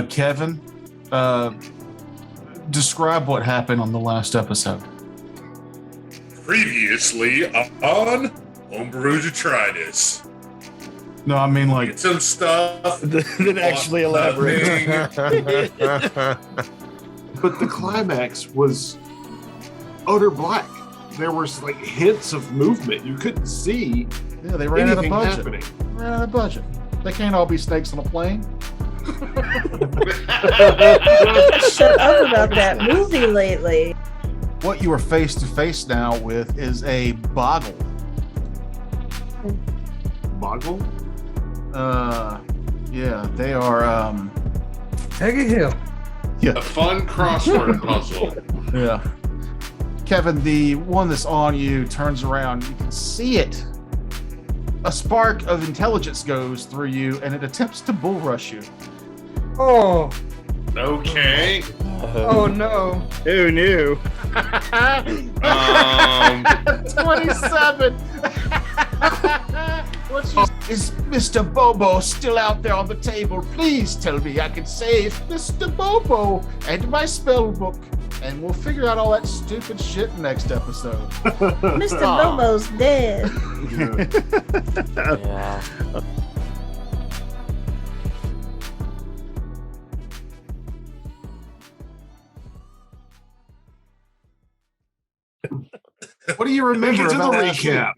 Kevin, describe what happened on the last episode. Previously on Homebrew Detritus. No, I mean like Get some stuff. Then actually elaborate. But the climax was utter black. There was like hints of movement. You couldn't see they ran out of anything budget. happening. Ran out of budget. They can't all be snakes on a plane. Shut up about that movie lately. What you are face to face now with is a boggle. Boggle? Yeah, they are. Peggy Hill. A fun crossword puzzle. Yeah. Kevin, the one that's on you turns around. You can see it. A spark of intelligence goes through you, and it attempts to bull rush you. Oh, Okay. oh no. Who knew? 27. Is Mr. Bobo still out there on the table? Please tell me I can save Mr. Bobo and my spell book. And we'll figure out all that stupid shit next episode. Mr. Bobo's dead. Yeah. What do you remember Get to the about that recap.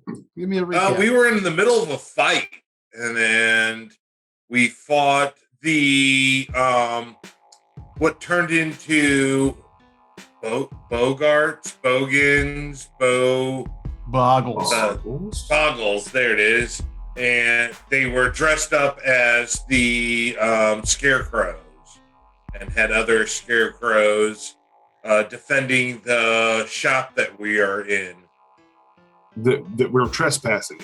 scene? Give me a recap. We were in the middle of a fight, and then we fought the what turned into Bogarts, Bogans, Boggles. Boggles. There it is, and they were dressed up as the scarecrows, and had other scarecrows defending the shop that we are in. That we're trespassing.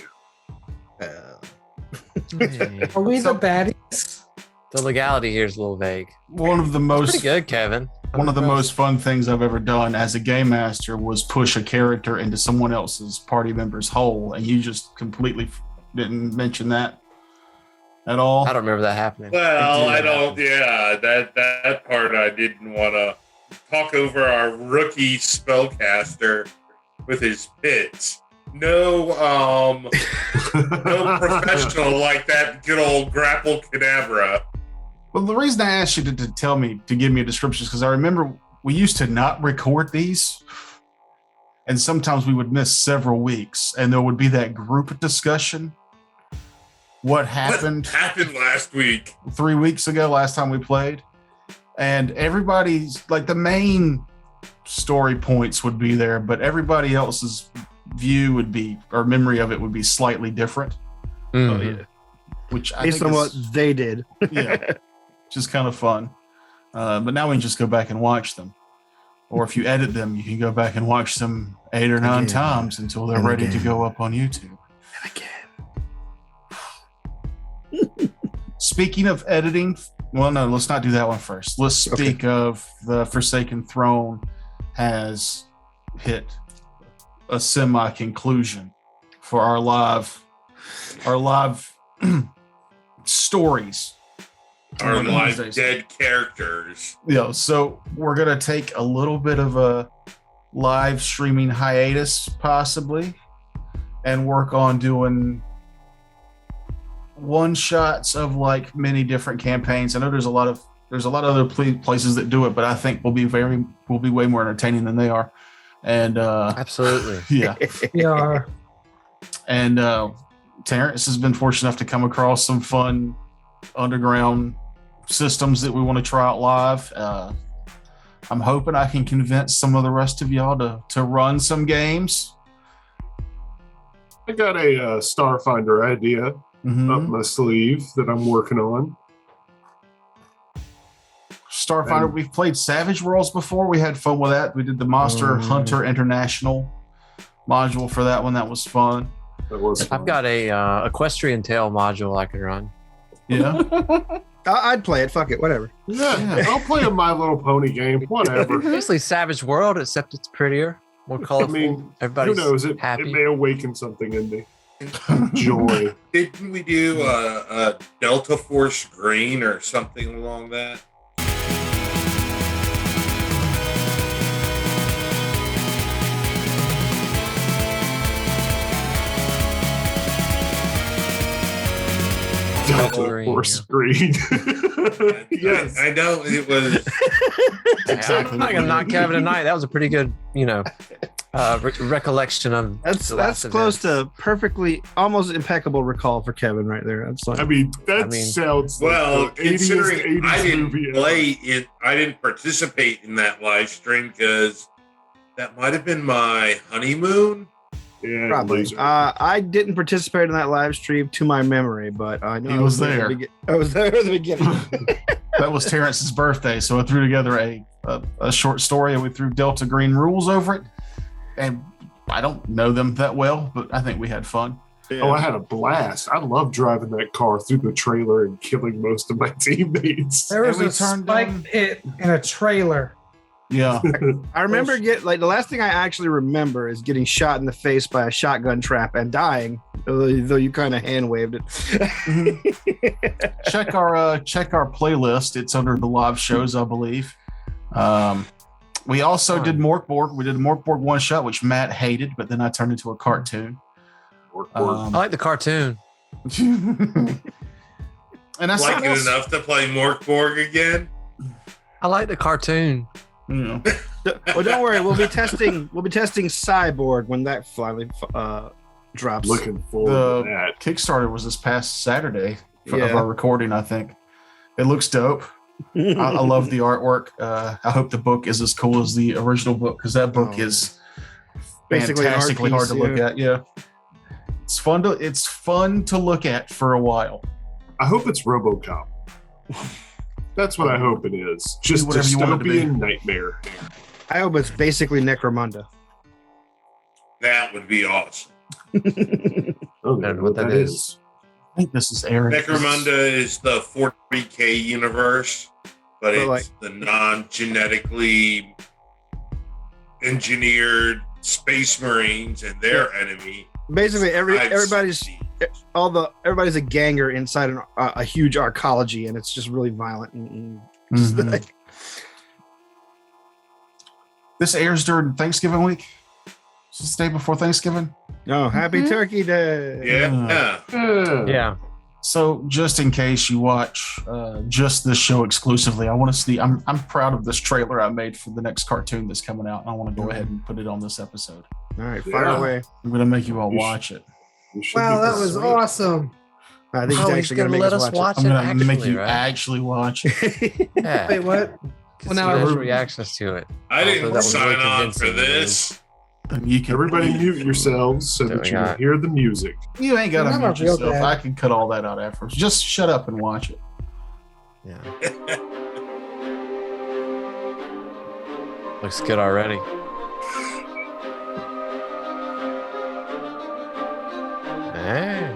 Are we the baddies? The legality here is a little vague. One of the most Pretty good, Kevin. One of the most fun things I've ever done as a game master was push a character into someone else's party member's hole, and you just completely didn't mention that at all. I don't remember that happening. Well, I don't. Yeah, that part I didn't want to talk over our rookie spellcaster with his bits. No, no professional like that good old grapple cadabra. Well, the reason I asked you to tell me, to give me a description, is because I remember we used to not record these, and sometimes we would miss several weeks, and there would be that group discussion. What happened? What happened last week? 3 weeks ago, last time we played. And everybody's, like, the main story points would be there, but everybody else's view would be, or memory of it would be slightly different. Mhm. Oh, yeah. Which I Based think on is, what they did. yeah, which is kind of fun. But now we can just go back and watch them. Or if you edit them, you can go back and watch them 8 or 9 Again. times until they're And ready to again. go up on YouTube. And again. Speaking of editing, well, no, let's not do that one first. Let's speak of the Forsaken Throne has hit a semi-conclusion for our live stories. Our One of live these days. dead characters. Yeah, so we're gonna take a little bit of a live streaming hiatus, possibly, and work on doing one shots of like many different campaigns. I know there's a lot of other places that do it, but I think will be way more entertaining than they are. And Absolutely. yeah, We are. and Terrence has been fortunate enough to come across some fun underground systems that we want to try out live. I'm hoping I can convince some of the rest of y'all to run some games. I got a Starfinder idea Mhm. up my sleeve that I'm working on. Starfinder, we've played Savage Worlds before. We had fun with that. We did the Monster Hunter International module for that one. That was fun. That was fun. I've got a equestrian tail module I could run. Yeah. I'd play it. Fuck it. Whatever. Yeah, I'll play a My Little Pony game. Whatever. Basically Savage World, except it's prettier, more I colorful. mean, Everybody's who knows? It happy. may awaken something in me. Joy. Didn't we do a Delta Force Green or something along that? Delta Green, Force yeah. Green. Yes. I know it was. I'm not gonna knock Kevin tonight. That was a pretty good, recollection of. That's the last close event. to perfectly, almost impeccable recall for Kevin right there. That's like, I mean, sounds Well, like the 80s, considering I 80s didn't movie play it, I didn't participate in that live stream because that might have been my honeymoon. Yeah, probably. loser. I didn't participate in that live stream to my memory, but I know He I was at the there. I was there at the beginning. That was Terrence's birthday, so I threw together a short story and we threw Delta Green rules over it. And I don't know them that well, but I think we had fun. Oh, I had a blast. I love driving that car through the trailer and killing most of my teammates. There was And we a turned spike down- pit in a trailer. Yeah. I remember the last thing I actually remember is getting shot in the face by a shotgun trap and dying, though you kind of hand waved it. check our playlist. It's under the live shows, I believe. We also did Morkborg. We did a Morkborg one shot, which Matt hated, but then I turned into a cartoon. I like the cartoon. And I Like it enough to play Morkborg again. I like the cartoon. Yeah. Well, don't worry. We'll be testing Cyborg when that finally drops. Looking forward The to that. Kickstarter was this past Saturday of Yeah. our recording, I think. It looks dope. I love the artwork. I hope the book is as cool as the original book because that book is Basically an art fantastically hard to piece, look at. Yeah, it's fun to look at for a while. I hope it's RoboCop. That's what I hope it is. Just whatever you want it to be. dystopian nightmare. I hope it's basically Necromunda. That would be awesome. I don't know what that is. I think this is Aaron. Necromunda is the 40K universe, but it's like- the non-genetically engineered space marines and their enemy. Basically, everybody's I've everybody's a ganger inside a huge arcology, and it's just really violent. And just Mhm. like, This airs during Thanksgiving week. Is this the day before Thanksgiving? no, Happy Turkey Day. Yeah. Yeah. So just in case you watch just this show exclusively, I want to see. I'm proud of this trailer I made for the next cartoon that's coming out, and I want to go ahead and put it on this episode. All right, fire Yeah. away. I'm going to make you all You watch it. You should Wow, be that was sweet. awesome. I think he's Oh, he's actually going gonna to let make us us watch I'm it. going to make Actually, you right? actually watch it. Yeah. Wait, what? Well, now now I- his reactions to it. I So didn't that was really sign on for convincing, this. And you can Everybody mute yourselves so There that we you can got- hear the music. You ain't got to I'm mute not real yourself. bad. I can cut all that out afterwards. Just shut up and watch it. Yeah. Looks good already. Hey.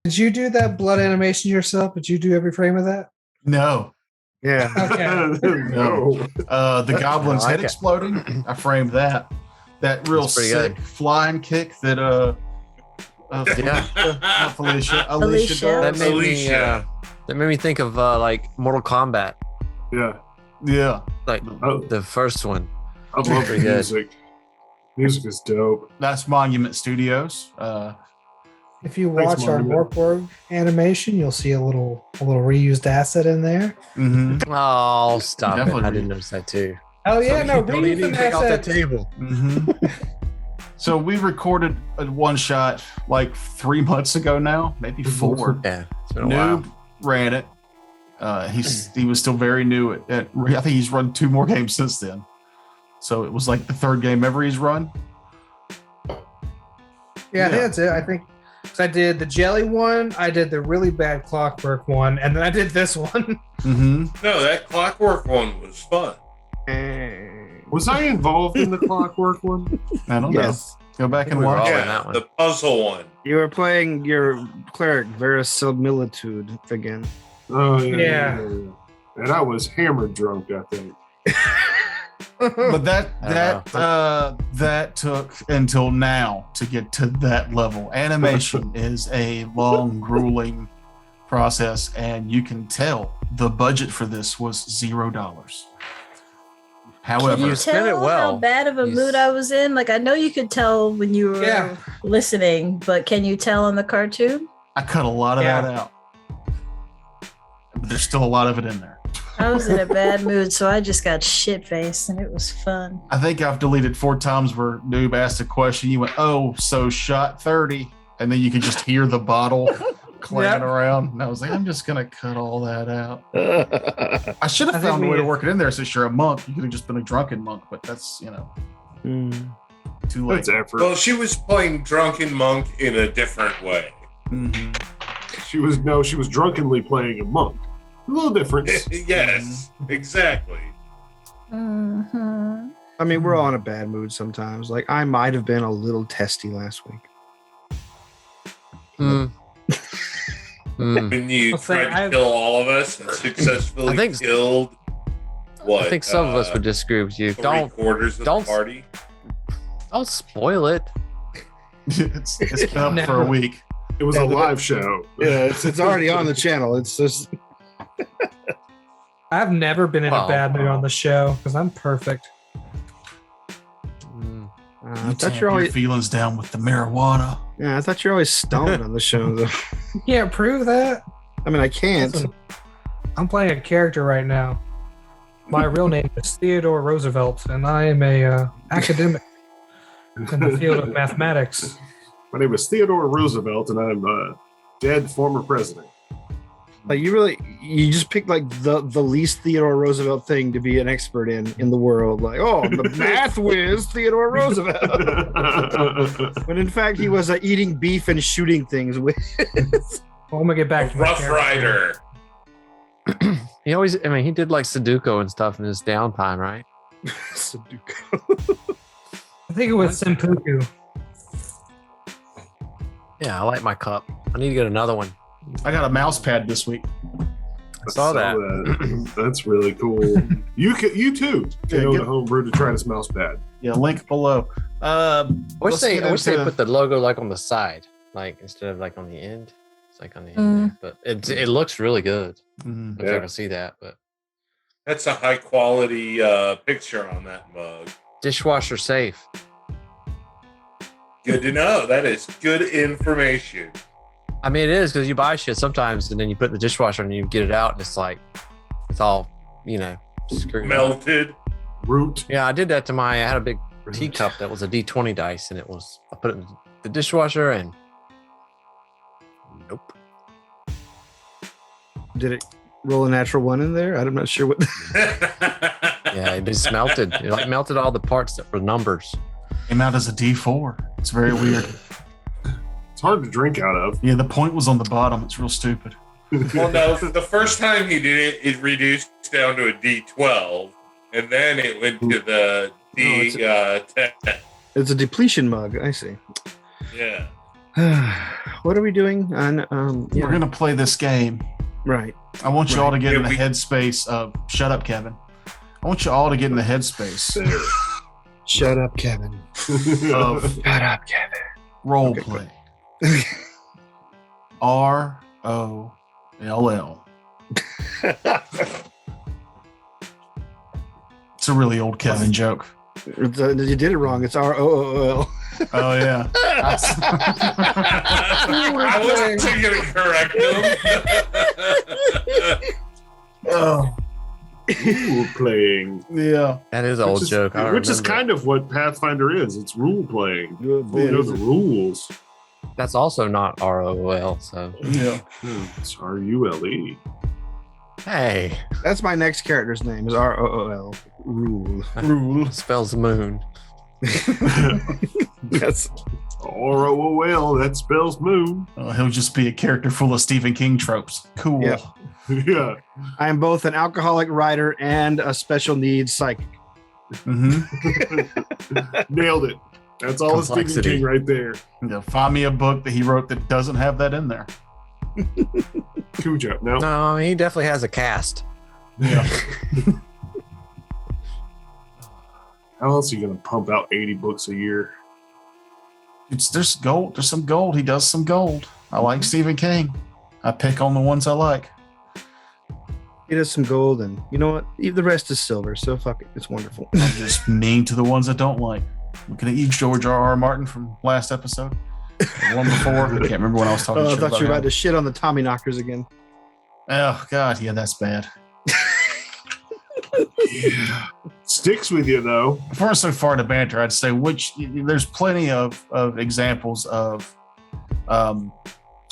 Did you do that blood animation yourself? Did you do every frame of that? No. Yeah. Okay. No. The goblin's I like head it. exploding. I framed that. That real That's pretty sick good. flying kick that Yeah. not Alicia Alicia. That does. made me. Alicia. That made me think of like Mortal Kombat, Yeah. Yeah, like Oh, the first one. I love the Pretty good. music. Music is dope. that's Monument Studios. If you Thanks, watch our Mario. Morkborg animation, you'll see a little reused asset in there. Mm-hmm. Oh, stop it! Definitely. I didn't notice that too. Oh yeah, So no, you don't reusing even take off that assets. table. Mm-hmm. So we recorded a one shot like 3 months ago now, maybe 4. Yeah, it's been a while. Noob ran it. He was still very new at I think he's run 2 more games since then. So it was like the 3rd game ever he's run. Yeah, I think that's it. I think 'cause I did the jelly one, I did the really bad clockwork one, and then I did this one. Mm-hmm. No, that clockwork one was fun. Was I involved in the clockwork one? I don't Yes. know. Go back and We were watch. all in Yeah, that one. the puzzle one. You were playing your cleric verisimilitude again. Oh Yeah. And I was hammered drunk, I think. But I don't that took until now to get to that level. Animation is a long, grueling process, and you can tell the budget for this was $0. Can However, you You spin it tell well. how bad of a You mood s- I was in? Like, I know you could tell when you were Yeah. listening, but can you tell on the cartoon? I cut a lot of Yeah. that out. But there's still a lot of it in there. I was in a bad mood, so I just got shit faced, and it was fun. I think I've deleted 4 times where Noob asked a question. You went, "Oh, so shot 30," and then you could just hear the bottle clanging Yep. around. And I was like, I'm just gonna cut all that out. I should I have think found a we- way to work it in there since you're a monk. You could have just been a drunken monk, but that's too late. That's effort. Well, she was playing Drunken Monk in a different way. Mhm. She was drunkenly playing a monk. A little difference. Yes, exactly. Mm-hmm. I mean, we're all in a bad mood sometimes. Like, I might have been a little testy last week. Mm. Mm. When you I'll say tried to I've- kill all of us and successfully I think- killed what? I think some of us would disagree with you. 3/4 of don't- the party. Don't spoil it. it's been up for Never. a week. It was a live show. Yeah, it's already on the channel. It's just I've never been in Well, a bad mood on the show because I'm perfect. Mm. I You thought tamp you're your always feelings down with the marijuana. yeah. I thought you're always stoned on the show. Though. You can't prove that. I mean, I can't. Listen, I'm playing a character right now. My real name is Theodore Roosevelt, and I am a academic in the field of mathematics. My name is Theodore Roosevelt, and I'm a dead former president. Like you just picked like the least Theodore Roosevelt thing to be an expert in the world. Like, oh, the math whiz Theodore Roosevelt. When in fact he was eating beef and shooting things with. Well, I'm gonna get A back to my Rough character. Rider. He always, I mean, he did like Sudoku and stuff in his downtime, right? Sudoku. I think it was Senpuku. Yeah, I like my cup. I need to get another one. I got a mouse pad this week. I saw that. That's really cool. You too Yeah, can go get- to Homebrew to try this mouse pad. Yeah, link below. I wish Let's they get put into- the logo like on the side, like instead of like on the end. It's like on the end, Mm. there. But it looks really good. Mhm. If Yeah. I can see that, but That's a high quality picture on that mug. dishwasher safe. Good to know. That is good information. I mean, it is because you buy shit sometimes, and then you put it in the dishwasher and you get it out, and it's like it's all screwed up. Melted. Root. Yeah, I did that to I had a big teacup that was a D20 dice, and I put it in the dishwasher, and nope. Did it roll a natural one in there? I'm not sure what. Yeah, it just melted. It like melted all the parts that were numbers. Came out as a D4. It's very weird. It's hard to drink out of. Yeah, the point was on the bottom. It's real stupid. Well, no, the first time he did it, it reduced down to a D12, and then it went to the D10. It's a depletion mug. I see. Yeah. What are we doing? On We're gonna play this game. right. I want you all to get in Yeah, the we- headspace of shut up, Kevin. I want you all to get in the headspace Shut up, Kevin. of Shut up, Kevin. role Okay, play. ROLL. It's a really old Kevin joke. You did it wrong. It's ROOL. Oh yeah. I wasn't going to correct him. Oh Rule playing. yeah. That is an old joke. I Which is remember. kind of what Pathfinder is. It's rule playing. You Yeah. know the rules. That's also not ROL. So Yeah. It's RULE. hey, That's my next character's name is ROOL. Rule. Rule. spells moon. Yes. ROL, that spells moon. He'll just be a character full of Stephen King tropes. Cool. Yeah. Yeah. I am both an alcoholic writer and a special needs psychic. Mm-hmm. Nailed it. That's all the Stephen Complexity. King right there. Yeah, find me a book that he wrote that doesn't have that in there. Cujo. No. No, he definitely has a cast. Yeah. How else are you going to pump out 80 books a year? There's gold. There's some gold. He does some gold. I like Stephen King. I pick on the ones I like. He does some gold, and you know what? The rest is silver, so fuck it. It's wonderful. I'm just mean to the ones I don't like. Looking at you, George R.R. Martin from last episode. The one before. I can't remember when I was talking I shit thought you were about him. to shit on the Tommy knockers again. Oh, God. Yeah, that's bad. Yeah. Sticks with you, though. If we're so far to banter, I'd say there's plenty of examples of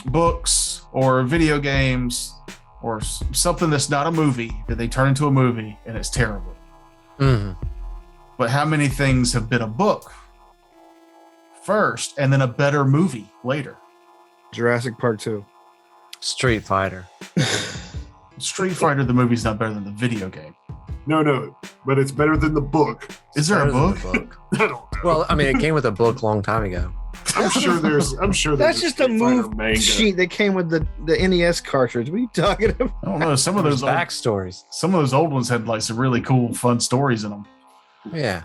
books or video games or something that's not a movie that they turn into a movie and it's terrible. Mhm. But how many things have been a book first and then a better movie later? Jurassic Park 2. Street Fighter. Street Fighter, the movie's not better than the video game. No, but it's better than the book. Is there a Better than book? the book. I don't know. Well, I mean, it came with a book a long time ago. I'm sure there's. That's just a Street Fighter move manga. sheet that came with the NES cartridge. What are you talking about? I don't know. Some of There's those backstories. ones had like some really cool, fun stories in them. Yeah.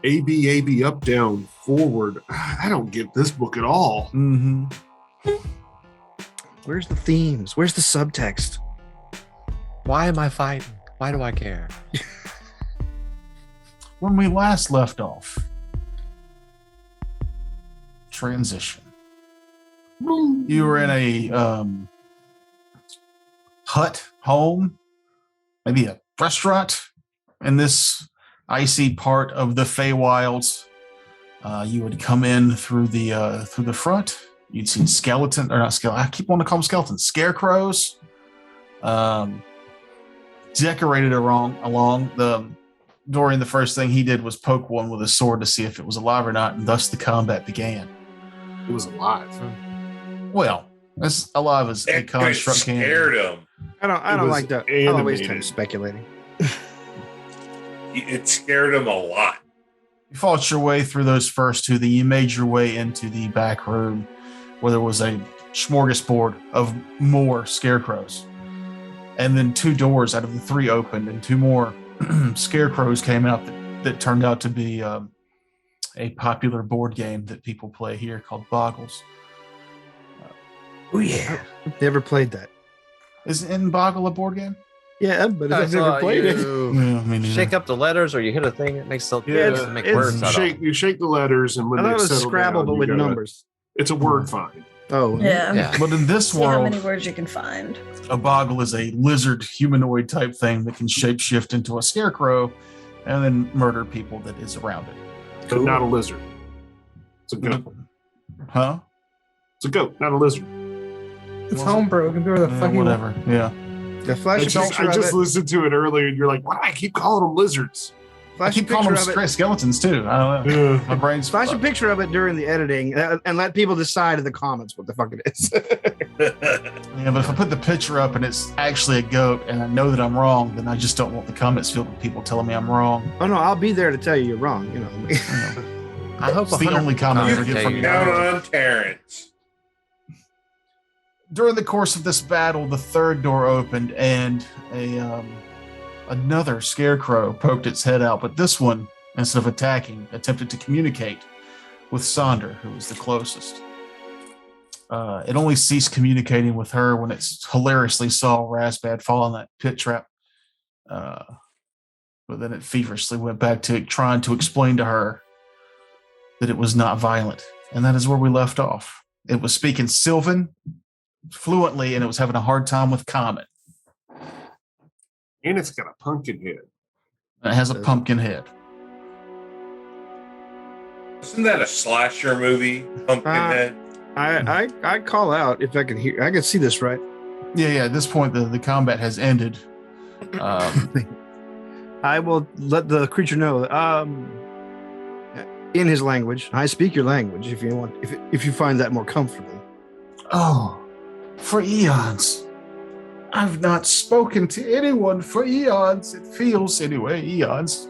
AB, up, down, forward. I don't get this book at all. Mm-hmm. Where's the themes? Where's the subtext? Why am I fighting? Why do I care? When we last left off, transition. You were in a hut, home, maybe a restaurant in this icy part of the Feywilds. You would come in through the front. You'd see skeleton or not skeleton. I keep wanting to call them skeletons. Scarecrows. Decorated along the. Dorian, the first thing he did was poke one with a sword to see if it was alive or not, and thus the combat began. It was alive. Well, as alive as a It construct can. scared him. I It don't was like that. I don't waste time animated. speculating. It scared him a lot. You fought your way through those first two, then you made your way into the back room where there was a smorgasbord of more scarecrows. And then two doors out of the three opened, and two more scarecrows came out that turned out to be a popular board game that people play here called Boggles. Oh yeah, never played that. Isn't Boggle a board game? Yeah, but I've never played it. Yeah, I mean, Shake up the letters, or you hit a thing that makes the Yeah, doesn't make it's- words out of it. You shake the letters, and when I thought they it was settle Scrabble, down, but you with gotta- numbers. It's a word find. Oh Yeah. Yeah. But in this See how world, many words you can find. a boggle is a lizard humanoid type thing that can shapeshift into a scarecrow and then murder people that is around it. But not a lizard. It's a goat. Huh? It's a goat, not a lizard. It's homebrew. You can do whatever the fuck you want. Whatever. Yeah. The flash I a just, picture I just of it. listened to it earlier, and you're like, why do I keep calling them lizards? I Flash a keep calling picture them of it. straight skeletons too. I don't know. My brain's Flash a picture of it during the editing, and let people decide in the comments what the fuck it is. Yeah, but if I put the picture up and it's actually a goat and I know that I'm wrong, then I just don't want the comments filled with people telling me I'm wrong. Oh no, I'll be there to tell you you're wrong. You know. You know. I hope It's the only comment I get from you. Count on Terrence. During the course of this battle, the third door opened and another scarecrow poked its head out, but this one, instead of attacking, attempted to communicate with Sonder, who was the closest. It only ceased communicating with her when it hilariously saw Razbad fall in that pit trap. But then it feverishly went back to trying to explain to her that it was not violent. And that is where we left off. It was speaking Sylvan fluently, and it was having a hard time with Common. And it's got a pumpkin head. And it has a pumpkin head. Isn't that a slasher movie? Pumpkinhead. I call out if I can hear. I can see this, right? Yeah. At this point, the combat has ended. I will let the creature know. In his language, I speak your language. If you want, if you find that more comfortable. Oh, for eons. I've not spoken to anyone for eons. It feels anyway, eons.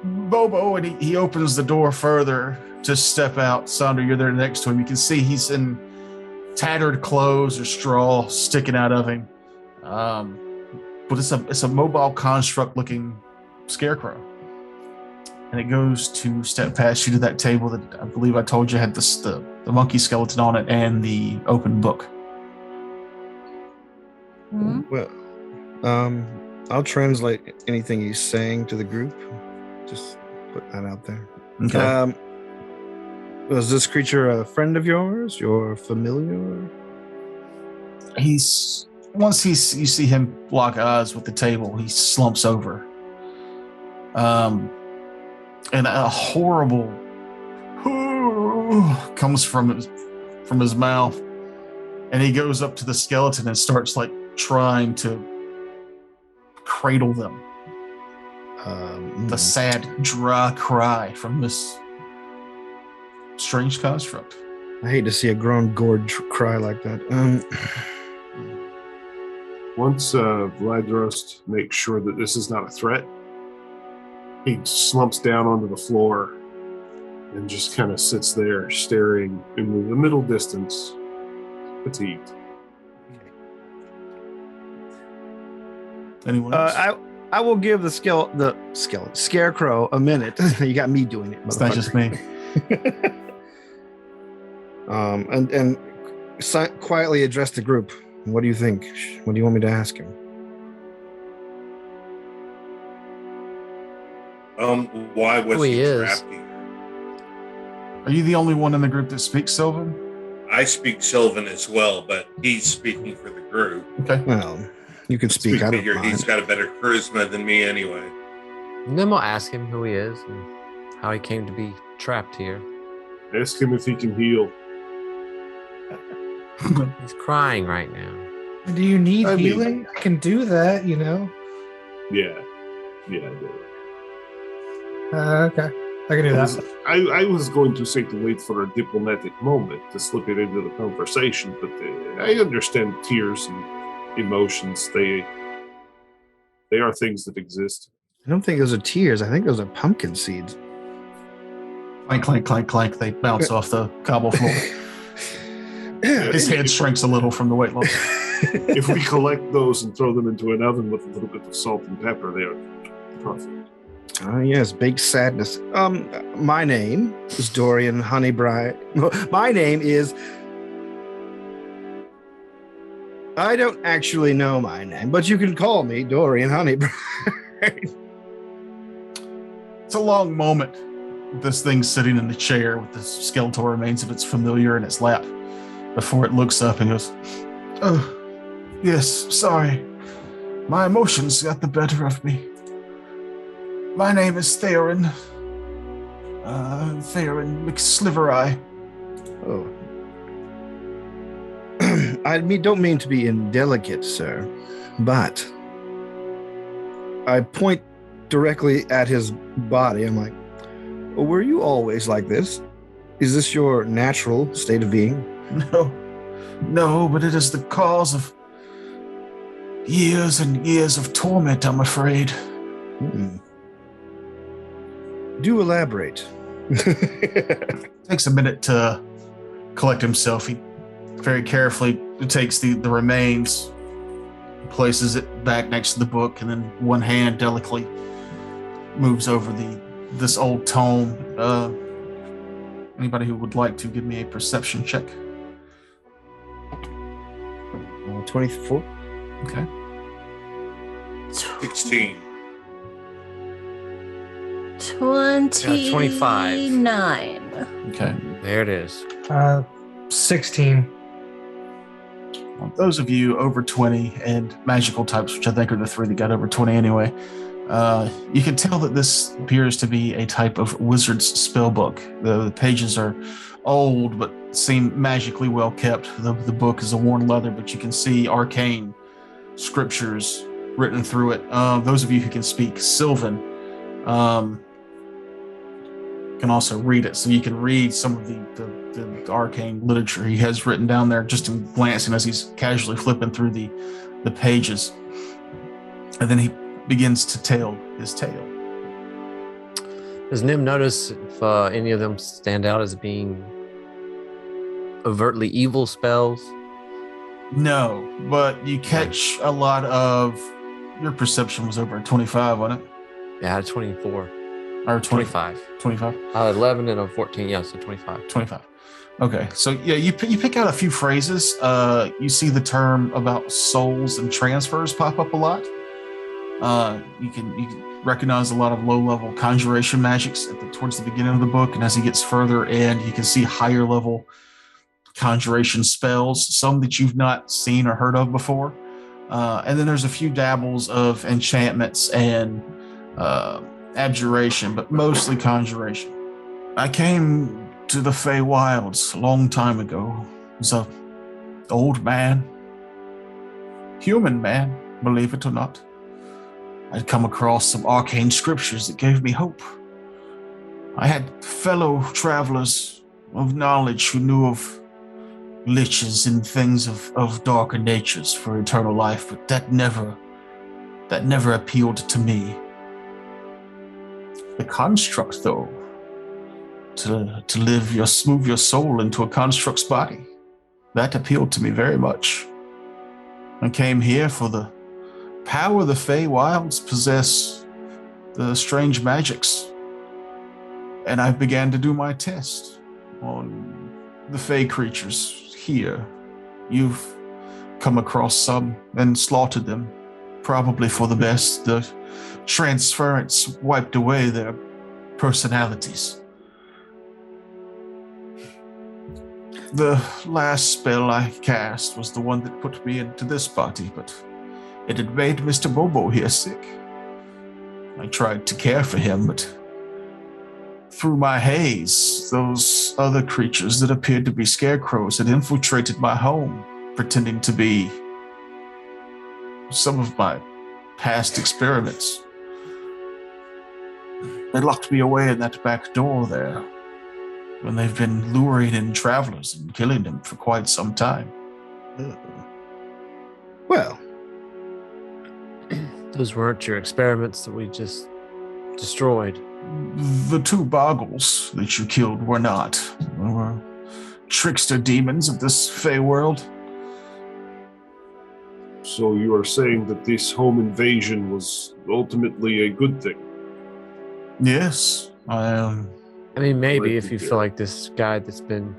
Bobo, and he opens the door further to step out. Sandra, you're there next to him. You can see he's in tattered clothes or straw sticking out of him. But it's a mobile construct looking scarecrow. And it goes to step past you to that table that I believe I told you had the monkey skeleton on it and the open book. Mhm. Well, I'll translate anything he's saying to the group. Just put that out there. Okay. Was this creature a friend of yours? Your familiar? Once you see him lock eyes with the table, he slumps over. And a horrible comes from his mouth, and he goes up to the skeleton and starts like trying to cradle them. The sad, dry cry from this strange construct. I hate to see a grown gourd cry like that. Once Vladros makes sure that this is not a threat, he slumps down onto the floor and just kind of sits there staring into the middle distance, fatigued. Anyone else? I will give the scarecrow a minute. You got me doing it. It's not just me. And quietly address the group. What do you think? What do you want me to ask him? Why was Who he he is. trapped here? Are you the only one in the group that speaks Sylvan? I speak Sylvan as well, but he's speaking for the group. Okay. Well, you can speak. I don't Figure he's mind. got a better charisma than me anyway. And then we'll ask him who he is and how he came to be trapped here. Ask him if he can heal. He's crying right now. Do you need I mean- healing? I can do that, you know. Yeah, I do. Okay, I can do that. I was going to say to wait for a diplomatic moment to slip it into the conversation, but I understand tears and emotions. They are things that exist. I don't think those are tears. I think those are pumpkin seeds. Clank, clank, clank, clank. They bounce off the cobble floor. His head shrinks a little from the weight loss. If we collect those and throw them into an oven with a little bit of salt and pepper, they are perfect. Yes, baked sadness. My name is Dorian Honeybright. My name is. I don't actually know my name, but you can call me Dorian Honeybright. It's a long moment. This thing sitting in the chair with the skeletal remains of its familiar in its lap before it looks up and goes, "Oh, yes, sorry. My emotions got the better of me. My name is Theron. Theron McSlivereye." Oh. I don't mean to be indelicate, sir, but I point directly at his body. I'm like, were you always like this? Is this your natural state of being? No, but it is the cause of years and years of torment, I'm afraid. Do elaborate. Takes a minute to collect himself. He very carefully takes the remains, places it back next to the book, and then one hand delicately moves over this old tome. Anybody who would like to give me a perception check? 24. Okay. 16. 29. Okay. There it is. 16. Well, those of you over 20 and magical types, which I think are the three that got over 20 anyway, you can tell that this appears to be a type of wizard's spell book. The pages are old but seem magically well kept. The book is a worn leather, but you can see arcane scriptures written through it. Those of you who can speak Sylvan can also read it, so you can read some of the arcane literature he has written down there just in glancing as he's casually flipping through the pages. And then he begins to tell his tale. Does Nim notice if any of them stand out as being overtly evil spells? No, but you catch a lot of your perception was over a 25, wasn't it? Yeah, I had 24. Or 25. 25? I had 11 and a 14, yeah, so 25. 25. Okay, so yeah, you pick out a few phrases. You see the term about souls and transfers pop up a lot. You can recognize a lot of low-level conjuration magics towards the beginning of the book, and as he gets further in, you can see higher-level conjuration spells, some that you've not seen or heard of before. And then there's a few dabbles of enchantments and abjuration, but mostly conjuration. I came to the Fey Wilds a long time ago. As an old man, human man, believe it or not. I'd come across some arcane scriptures that gave me hope. I had fellow travelers of knowledge who knew of liches and things of darker natures for eternal life, but that never appealed to me. The construct, though, to move your soul into a construct's body, that appealed to me very much. I came here for the power the Fey Wilds possess, the strange magics, and I began to do my test on the Fey creatures here. You've come across some and slaughtered them, probably for the best. The transference wiped away their personalities. The last spell I cast was the one that put me into this body, but it had made Mr. Bobo here sick. I tried to care for him, but through my haze, those other creatures that appeared to be scarecrows had infiltrated my home, pretending to be some of my past experiments. They locked me away in that back door there, when they've been luring in travelers and killing them for quite some time. Well, Those weren't your experiments that we just destroyed. The two boggles that you killed were not. They were trickster demons of this Fey world. So you are saying that this home invasion was ultimately a good thing? Yes, I mean, maybe Like if you feel like this guy that's been,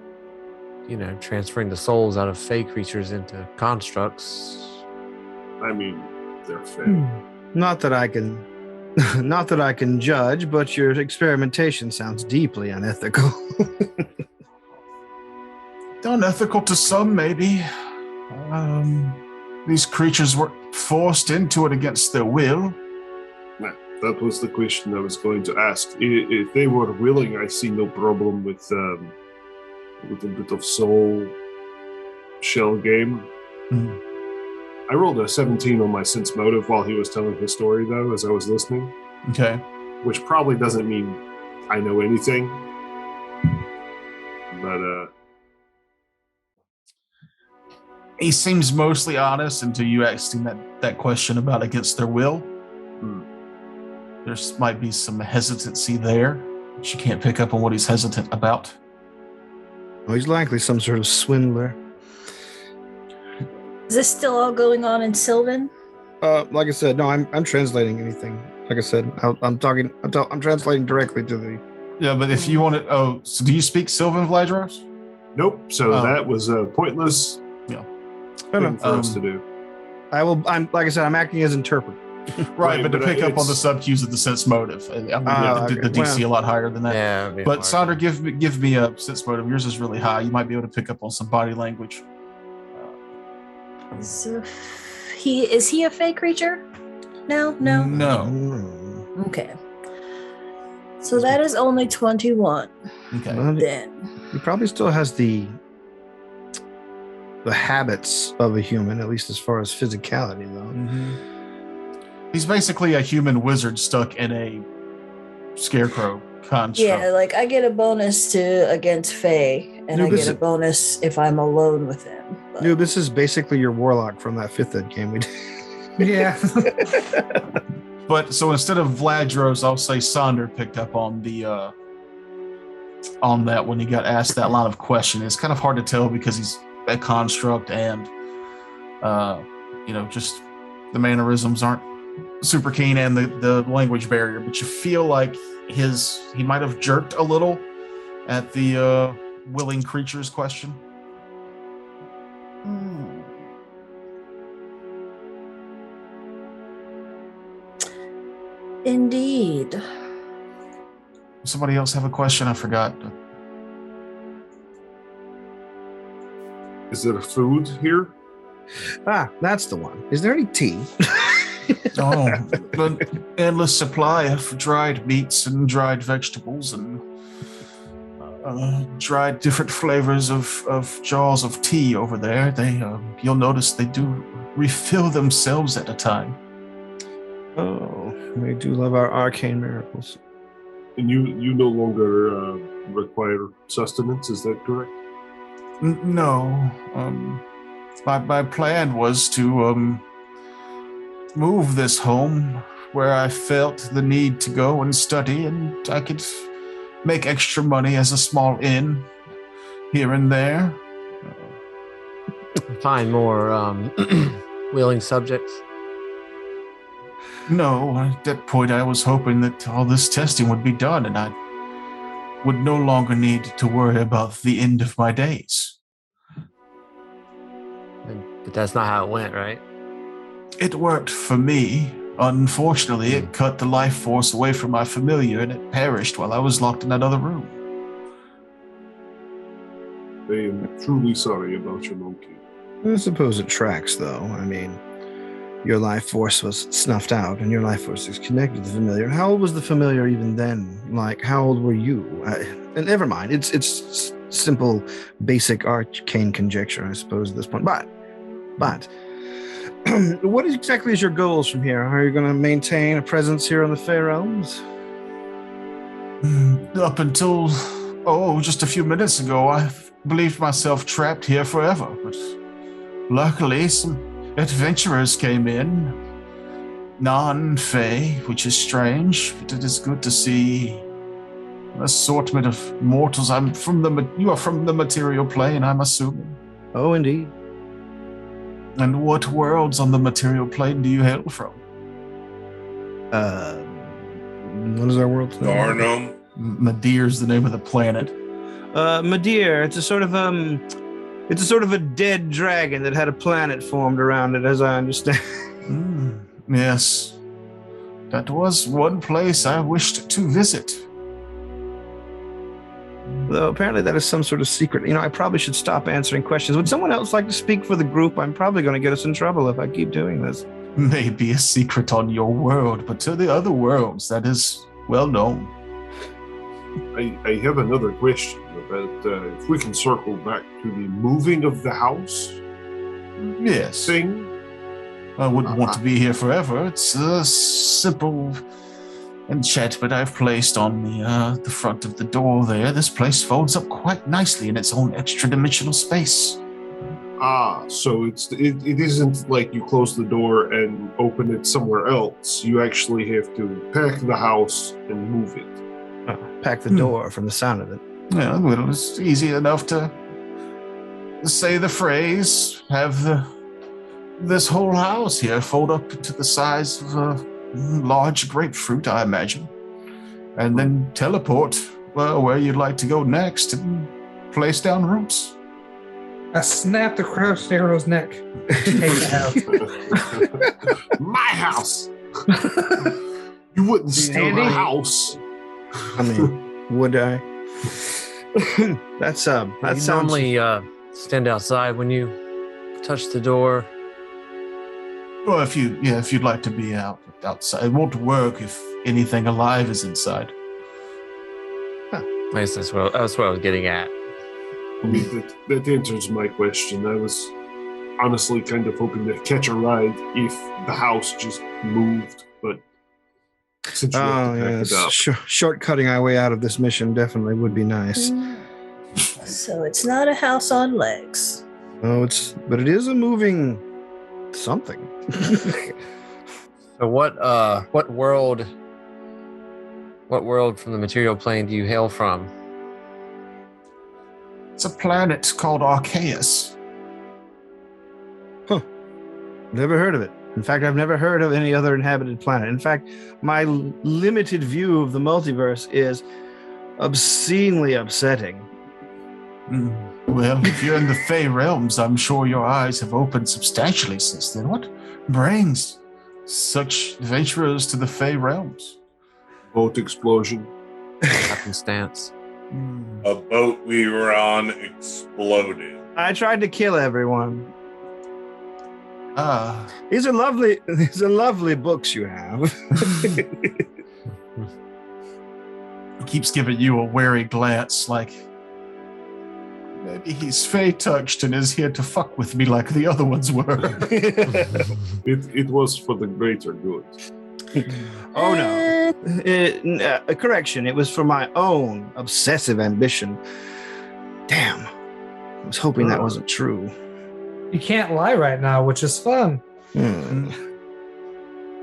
transferring the souls out of Fey creatures into constructs. I mean, they're Fey. not that I can judge, but your experimentation sounds deeply unethical. unethical to some, maybe. These creatures were forced into it against their will. That was the question I was going to ask. If they were willing, I see no problem with a bit of soul shell game. Mhm. I rolled a 17 on my sense motive while he was telling his story, though, as I was listening, Okay. which probably doesn't mean I know anything. But He seems mostly honest until you asked him that question about against their will. There might be some hesitancy there, but you can't pick up on what he's hesitant about. Well, he's likely some sort of swindler. Is this still all going on in Sylvan? Like I said, no, I'm translating anything. Like I said, I'm translating directly to the. Yeah, but if you want to, so do you speak Sylvan, Vladros? nope. So that was pointless No, thing for us to do. I'm like I said, I'm acting as interpreter. Right, but to but pick up on the it's- sub cues of the sense motive, I'm gonna okay. the DC a lot higher than that. Yeah. it'd be But hard. Sonder, give me a sense motive. Yours is really high. You might be able to pick up on some body language. So is he a fey creature? No. No. Okay. So that is only 21. Okay. Well, Then he probably still has the habits of a human, at least as far as physicality, though. He's basically a human wizard stuck in a scarecrow construct. yeah, like I get a bonus to against fey, and No, I this get a bonus if I'm alone with him. But- Dude, this is basically your warlock from that 5th ed game we did. Yeah. But so instead of Vladros, I'll say Sonder picked up on the on that when he got asked that line of question. It's kind of hard to tell because he's a construct and just the mannerisms aren't super keen and the language barrier, but you feel like he might have jerked a little at the willing creatures question. Hmm. Indeed. Somebody else have a question? I forgot. Is there food here? Ah, that's the one. Is there any tea? Oh, an endless supply of dried meats and dried vegetables and dried different flavors of jars of tea over there. They, you'll notice they do refill themselves at a time. Oh, we do love our arcane miracles. And you no longer require sustenance, is that correct? No. My plan was to move this home where I felt the need to go and study, and I could make extra money as a small inn here and there. Find more willing subjects. No, at that point I was hoping that all this testing would be done and I would no longer need to worry about the end of my days. But that's not how it went, right? It worked for me. Unfortunately, it cut the life force away from my familiar and it perished while I was locked in that other room. I am truly sorry about your monkey. I suppose it tracks, though. I mean, your life force was snuffed out, and your life force is connected to the familiar. How old was the familiar even then? Like, how old were you? And never mind. It's simple, basic arcane conjecture, I suppose, at this point. But, what exactly is your goals from here? Are you going to maintain a presence here on the Fair Realms? Up until, just a few minutes ago, I believed myself trapped here forever. But luckily, some adventurers came in, non-Fey, which is strange, but it is good to see an assortment of mortals. You are from the material plane, I'm assuming. Oh, indeed. And what worlds on the material plane do you hail from? What is our world's name? Garnum. Madeir's the name of the planet. Madeir. It's a sort of a dead dragon that had a planet formed around it, as I understand. Yes. That was one place I wished to visit. Though apparently that is some sort of secret. I probably should stop answering questions. Would someone else like to speak for the group? I'm probably going to get us in trouble if I keep doing this. Maybe a secret on your world, but to the other worlds, that is well known. I have another question about if we can circle back to the moving of the house Yes. thing. I wouldn't want to be here forever. It's a simple enchantment I've placed on the front of the door there. This place folds up quite nicely in its own extra-dimensional space. So it isn't like you close the door and open it somewhere else. You actually have to pack the house and move it. Pack the door from the sound of it. Yeah, well, it's easy enough to say the phrase, have this whole house here fold up to the size of a large grapefruit, I imagine, and then teleport where you'd like to go next and place down roots. I snapped the crouched arrow's neck. Take the house. My house. You wouldn't steal Andy? the house. I mean, would I? That You sounds normally stand outside when you touch the door. Well, if you'd like to be outside, it won't work if anything alive is inside. I guess that's what I was getting at. I mean, that answers my question. I was honestly kind of hoping to catch a ride if the house just moved, but since you have to pack it up. Shortcutting our way out of this mission definitely would be nice. So it's not a house on legs. Oh, but it is a moving something. So what world from the material plane do you hail from? It's a planet called Arceus. Never heard of it. In fact, I've never heard of any other inhabited planet. In fact, my limited view of the multiverse is obscenely upsetting. Well, if you're in the Fey realms, I'm sure your eyes have opened substantially since then. What brings such adventurers to the Fey realms? Boat explosion. Happenstance. A boat we were on exploded. I tried to kill everyone. Ah, These are lovely books you have. he keeps giving you a wary glance, like maybe he's Fey touched and is here to fuck with me like the other ones were. It was for the greater good. Oh no. Correction, it was for my own obsessive ambition. Damn. I was hoping that wasn't true. You can't lie right now, which is fun.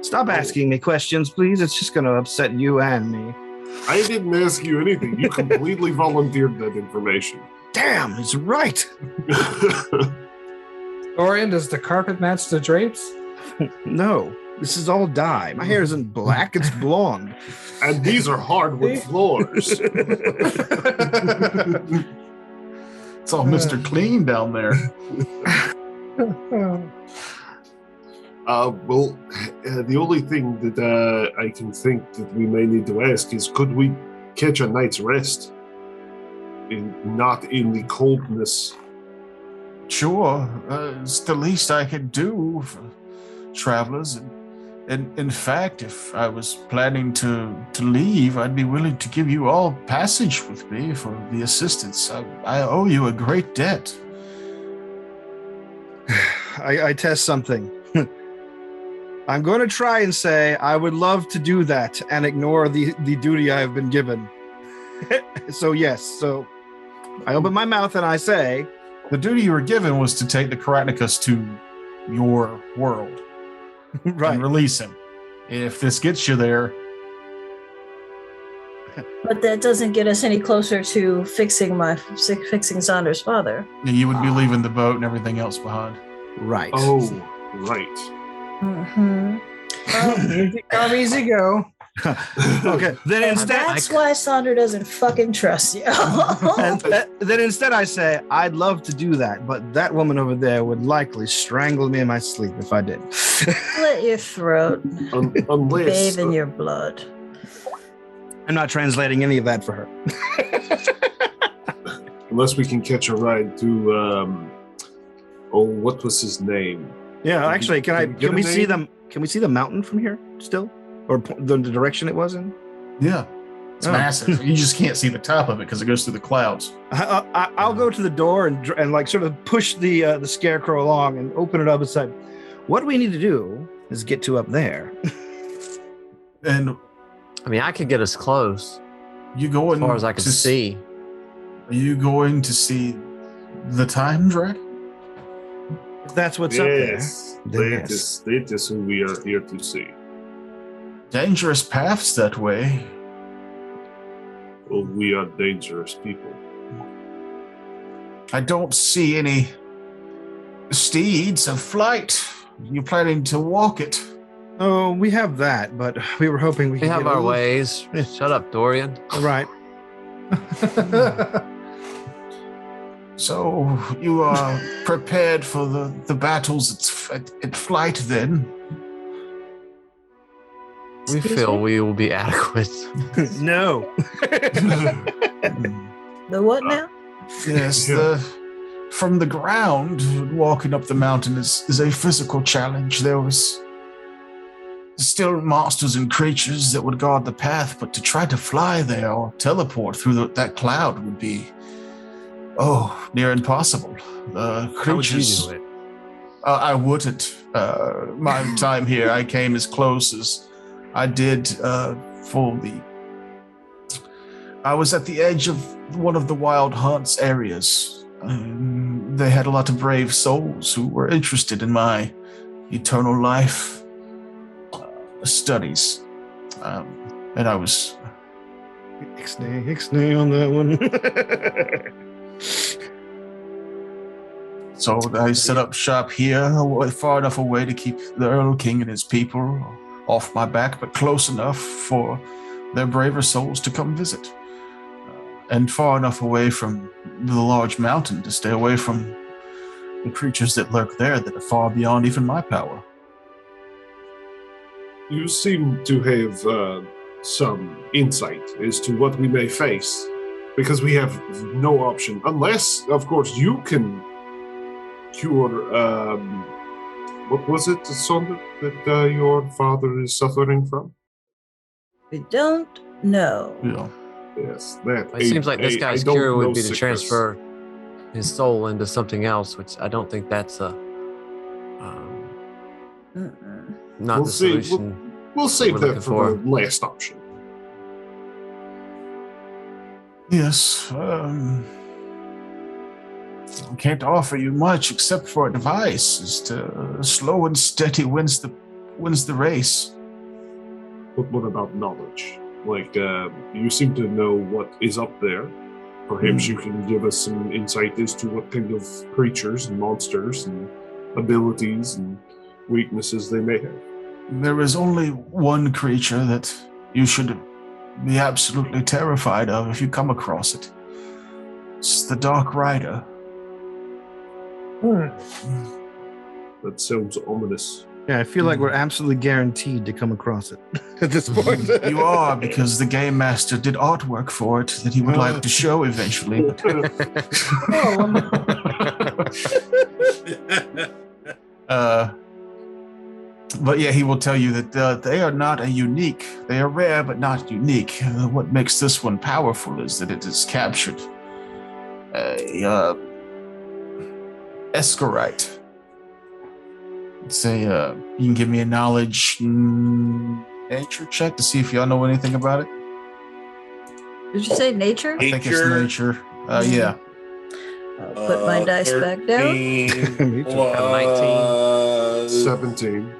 Stop asking me questions, please. It's just going to upset you and me. I didn't ask you anything. You completely volunteered that information. Damn, he's right. Dorian, does the carpet match the drapes? No, this is all dye. My hair isn't black, it's blonde. And these are hardwood floors. It's all Mr. Clean down there. Well, the only thing that I can think that we may need to ask is, could we catch a night's rest? Not in the coldness. Sure, it's the least I could do for travelers. And in fact, if I was planning to leave, I'd be willing to give you all passage with me for the assistance. I owe you a great debt. I test something. I'm going to try and say I would love to do that and ignore the duty I have been given. So yes, so I open my mouth and I say, The duty you were given was to take the Karachnicus to your world right. and release him. If this gets you there, But that doesn't get us any closer to fixing Saunder's father. you would be leaving the boat and everything else behind. Right. Oh, right. Mm-hmm. Easy go. Okay. Then And instead, that's why Saunder doesn't fucking trust you. then instead I say I'd love to do that, but that woman over there would likely strangle me in my sleep if I did. Slit your throat, Unless bathe in your blood. I'm not translating any of that for her. unless we can catch a ride to what was his name? Yeah, Did actually, we- can did we get we a see name? them? Can we see the mountain from here still, or the direction it was in? Yeah. It's Oh. massive. You just can't see the top of it because it goes through the clouds. I'll go to the door and like sort of push the scarecrow along and open it up and say, "What we need to do is get to up there." And I mean, I could get us close you going as far as I can to see. Are you going to see the time dragon? If that's what's up there. Yes, Then that is who we are here to see. Dangerous paths that way. Well, we are dangerous people. I don't see any steeds of flight. You planning to walk it? Oh, we have that, but we were hoping we We could have get a our little- ways. Shut up, Dorian. Right. So you are prepared for the battles at flight then? We Excuse feel me? we will be adequate. No. The what now? Yes, Yeah. from the ground, walking up the mountain is a physical challenge. There was still monsters and creatures that would guard the path, but to try to fly there or teleport through that cloud would be, near impossible. How would you Creatures. do it? I wouldn't. My time here, I came as close as I did for the. I was at the edge of one of the wild hunts areas. They had a lot of brave souls who were interested in my eternal life studies. And I was. Ixnay on that one. So I set up shop here, far enough away to keep the Earl King and his people off my back, but close enough for their braver souls to come visit. And far enough away from the large mountain to stay away from the creatures that lurk there that are far beyond even my power. You seem to have some insight as to what we may face, because we have no option, unless, of course, you can cure. What was it, Sonda, that your father is suffering from? We don't know. Yeah. Yes, that. It seems like this guy's I don't cure would know be to sickness. transfer his soul into something else, which I don't think that's Mm-mm. not We'll the see. solution. We'll save we're that looking for the last option. Yes. I can't offer you much except for advice as to slow and steady wins the race. But what about knowledge? Like, you seem to know what is up there. Perhaps you can give us some insight as to what kind of creatures and monsters and abilities and weaknesses they may have. There is only one creature that you should be absolutely terrified of if you come across it. It's the Dark Rider. That sounds ominous. Yeah, I feel like we're absolutely guaranteed to come across it at this point. You are, because the game master did artwork for it that he would like to show eventually. But but yeah, he will tell you that they are not unique. They are rare, but not unique. What makes this one powerful is that it is captured a Escarite. It's a. You can give me a knowledge nature check to see if y'all know anything about it. Did you say nature? I think it's nature. Yeah. I'll put my dice back down. 13 Me too. plus 17.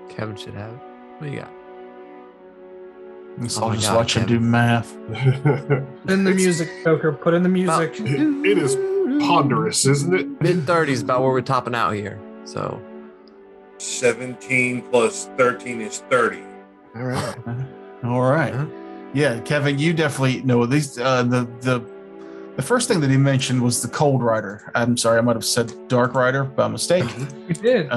Kevin should have it. What do you got? So Oh I'll my just God, watch him do Kevin. math. Put in the music, Joker. Put in the music. It is ponderous, isn't it? Mid-30s about where we're topping out here. So 17 plus 13 is 30. All right. All right. Uh-huh. Yeah, Kevin, you definitely know these. The first thing that he mentioned was the Cold Rider. I'm sorry, I might have said Dark Rider by mistake. We did.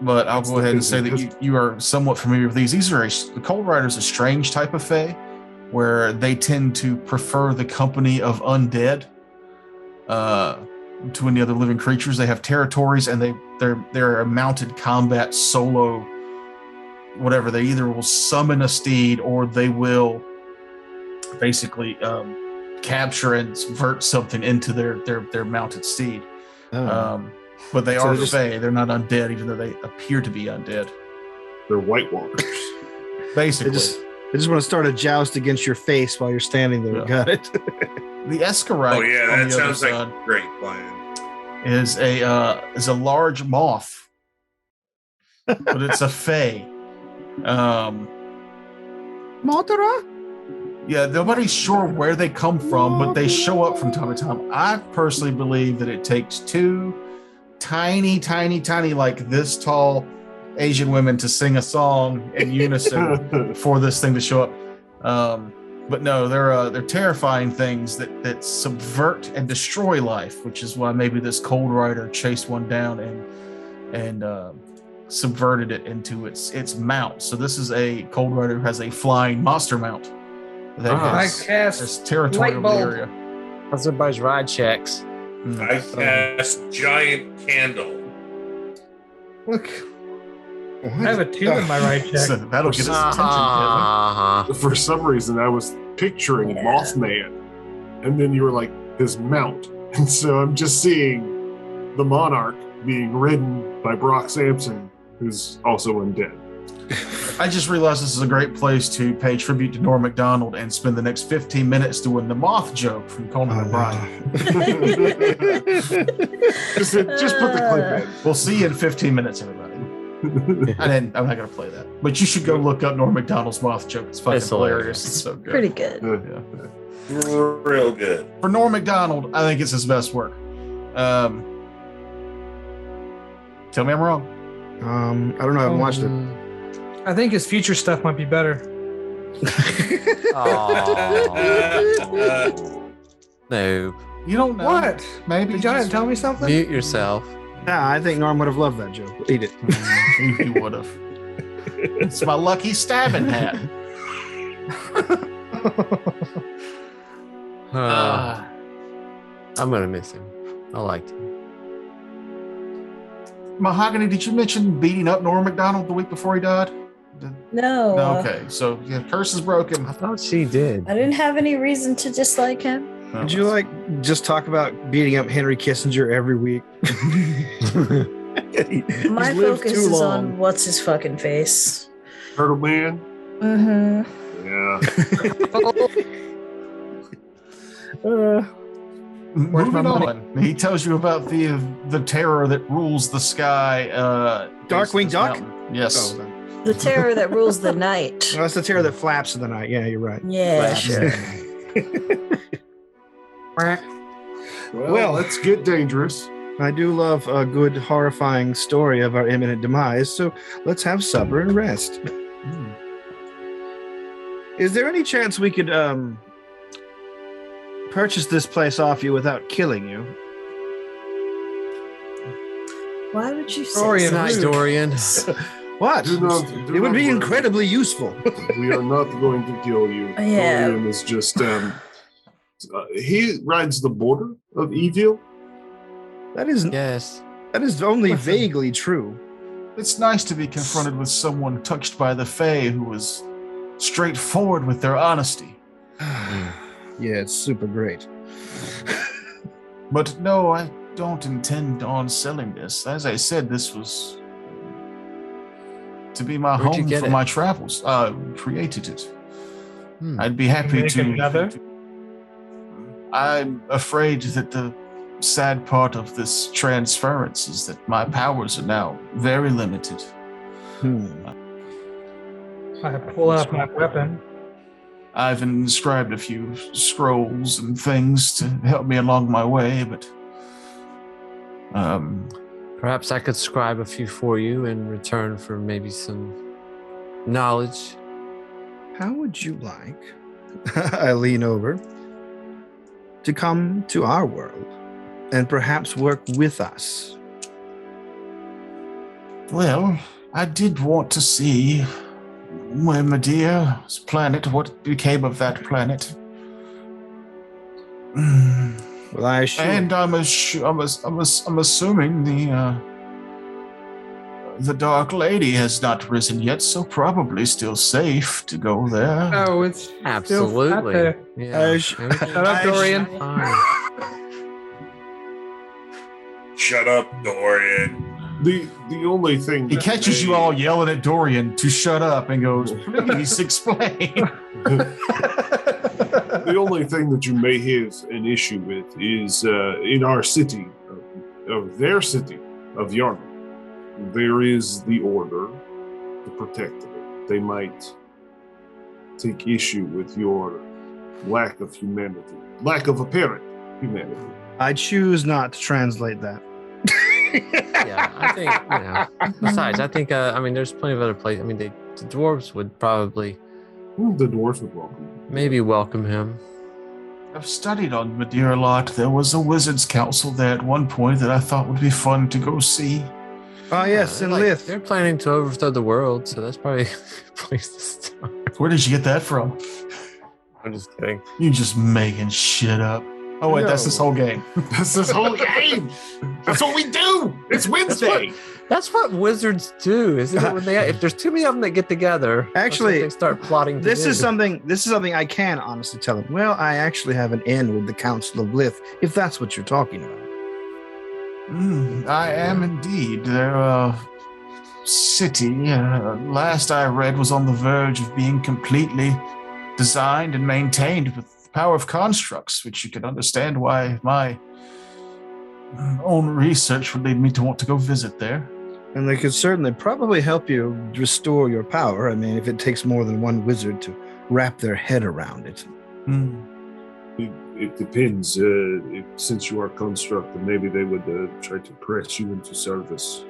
But I'll go ahead and say that you are somewhat familiar with these. The Cold Rider is a strange type of fae, where they tend to prefer the company of undead to any other living creatures. They have territories, and they're a mounted combat solo. Whatever, they either will summon a steed or they will basically capture and subvert something into their mounted steed. But they So are they're just- fae. They're not undead, even though they appear to be undead. They're White Walkers. Basically, They just want to start a joust against your face while you're standing there. Yeah. Got it? the Escarite Oh yeah, on that the other sounds like side a great plan. is a large moth, but it's a fae. Mothra? Yeah, nobody's sure where they come from, but they show up from time to time. I personally believe that it takes two tiny, like this tall Asian women to sing a song in unison for this thing to show up. But no, they're terrifying things that subvert and destroy life, which is why maybe this Cold Rider chased one down and subverted it into its mount. So this is a Cold Rider who has a flying monster mount that I has cast territory light over the bulb. area. How's everybody's ride checks? I cast giant candle. Look, I have a 2 in my right check. So that'll get his attention, Kevin. Uh-huh. For some reason, I was picturing Yeah. Mothman, and then you were like his mount, and so I'm just seeing the monarch being ridden by Brock Sampson, who's also undead. I just realized this is a great place to pay tribute to Norm Macdonald and spend the next 15 minutes doing the moth joke from Conan O'Brien. Just put the clip in. We'll see you in 15 minutes, everybody. I'm not going to play that. But you should go look up Norm Macdonald's moth joke. It's fucking It's hilarious. hilarious. It's so good. Pretty good. Yeah. Real good. For Norm Macdonald, I think it's his best work. Tell me I'm wrong. I don't know. I haven't watched it. I think his future stuff might be better. No. You don't know. What? Maybe Did y'all not tell me something? Mute yourself. Nah, I think Norm would have loved that joke. Eat it. He would have. It's my lucky stabbing hat. I'm gonna miss him. I liked him. Mahogany, did you mention beating up Norm Macdonald the week before he died? No. No, okay. So yeah, curse is broken. I thought she did. I didn't have any reason to dislike him. Would you like just talk about beating up Henry Kissinger every week? My He's lived focus too is long. on what's his fucking face. Turtle Man? Mm-hmm. Yeah. Moving my money? on. He tells you about the terror that rules the sky. Darkwing this Duck? mountain. Yes. Oh, no. The terror that rules the night. No, that's the terror that flaps in the night. Yeah, you're right. Yeah, Flaps. sure. Well, let's get dangerous. I do love a good, horrifying story of our imminent demise, so let's have supper and rest. Is there any chance we could purchase this place off you without killing you? Why would you say Dorian, so? Night, Dorian. What? Do not- it do would not be worry. incredibly useful. We are not going to kill you. Yeah. Dorian is just he rides the border of evil. That is Yes. only vaguely true. It's nice to be confronted with someone touched by the Fae who was straightforward with their honesty. Yeah, it's super great. But no, I don't intend on selling this. As I said, this was to be my Where'd you home get for it? my travels. Created it. Hmm. I'd be happy Make to. another? I'm afraid that the sad part of this transference is that my powers are now very limited. I pull out my weapon. I've inscribed a few scrolls and things to help me along my way, but Perhaps I could scribe a few for you in return for maybe some knowledge. How would you like, I lean over, to come to our world and perhaps work with us? well, I did want to see where Medea's planet, what became of that planet. Well, I assure And I'm assuming the Dark Lady has not risen yet, so probably still safe to go there. Oh, it's still out Absolutely. there. Yeah. Shut Shut up, Dorian. Fine. Shut up, Dorian. The only thing He that catches you may- all yelling at Dorian to shut up and goes, "Please explain." The only thing that you may have an issue with is in our city, of their city of Yarmouth, there is the order to protect them. They might take issue with your lack of humanity, lack of apparent humanity. I choose not to translate that. Yeah, I think, besides, I think, there's plenty of other places. The dwarves would probably The dwarf would welcome. maybe welcome him. I've studied on Madeira a lot. There was a wizard's council there at one point that I thought would be fun to go see. Oh yes, in Lith. They're planning to overthrow the world, so that's probably a place to start. Where did you get that from? I'm just kidding. You just making shit up. Oh wait, that's this No. whole game. That's this whole game. That's what we do. It's Wednesday. That's what wizards do, isn't it? When if there's too many of them that get together, Actually, that's what they start plotting. This is something I can honestly tell him. Well, I actually have an in with the Council of Lith, if that's what you're talking about. I am indeed. Their city, last I read, was on the verge of being completely designed and maintained with the power of constructs, which you can understand why my own research would lead me to want to go visit there. And they could certainly probably help you restore your power. I mean, if it takes more than one wizard to wrap their head around it. It depends. Since you are construct, then maybe they would try to press you into service.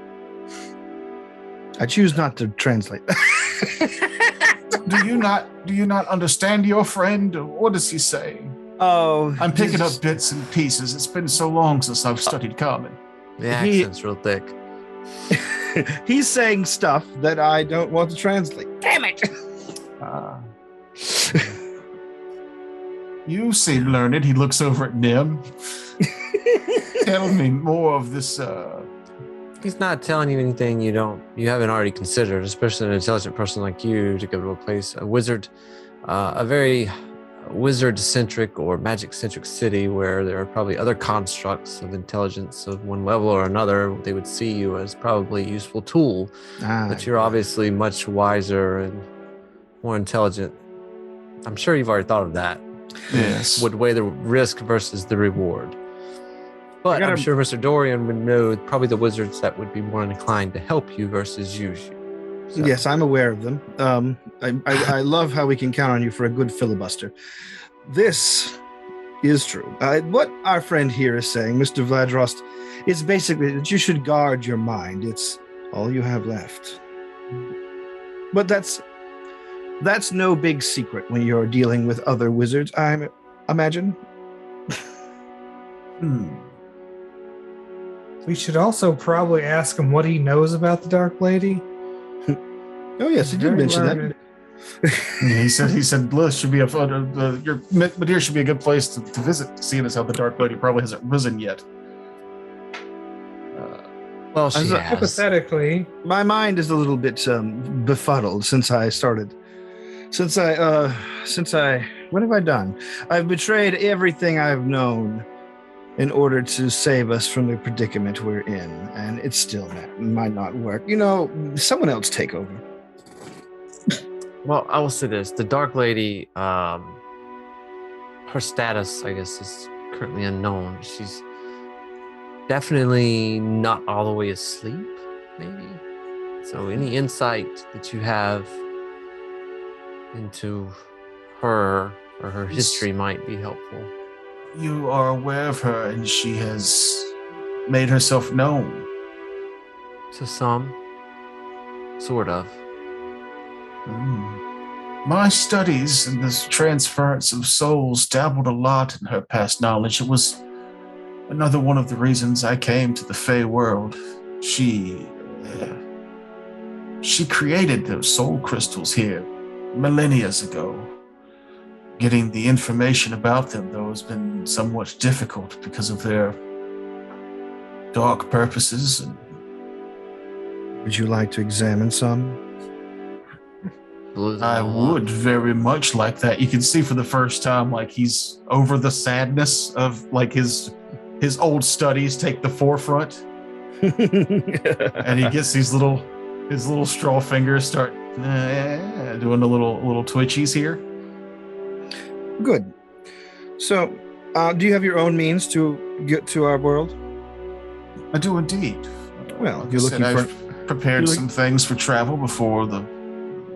I choose not to translate. Do you not understand your friend? What does he say? Oh, I'm picking up bits and pieces. It's been so long since I've studied Common. The accent's real thick. He's saying stuff that I don't want to translate. Damn it! You seem learned. He looks over at Nim. Tell me more of this. He's not telling you anything you haven't already considered, especially an intelligent person like you to go to a wizard, a very wizard-centric or magic-centric city where there are probably other constructs of intelligence of one level or another. They would see you as probably a useful tool, but you're obviously much wiser and more intelligent. I'm sure you've already thought of that. Yes. Would weigh the risk versus the reward. But I'm sure Mr. Dorian would know probably the wizards that would be more inclined to help you versus use you. So. Yes, I'm aware of them. I love how we can count on you for a good filibuster. This is true. What our friend here is saying, Mr. Vladrost, is basically that you should guard your mind. It's all you have left. But that's no big secret when you're dealing with other wizards, I imagine. We should also probably ask him what he knows about the Dark Lady. Oh yes, he did mention that. He said Bliss should be your Madeira should be a good place to visit, seeing as how the Dark Lady probably hasn't risen yet. Well, she has. Hypothetically, my mind is a little bit befuddled since I started. Since I what have I done? I've betrayed everything I've known in order to save us from the predicament we're in, and it still might not work. Someone else take over. Well, I will say this. The Dark Lady, her status, I guess, is currently unknown. She's definitely not all the way asleep, maybe. So any insight that you have into her or her history might be helpful. You are aware of her, and she has made herself known. To some, sort of. My studies in this transference of souls dabbled a lot in her past knowledge. It was another one of the reasons I came to the Fey world. She created those soul crystals here millennia ago. Getting the information about them, though, has been somewhat difficult because of their dark purposes. Would you like to examine some? I would very much like that. You can see for the first time, like, he's over the sadness of, like, his old studies take the forefront. And he gets his little straw fingers start doing the little twitchies here. Good. So, do you have your own means to get to our world? I do indeed. Well, like you're I said, looking I've prepared some things for travel before the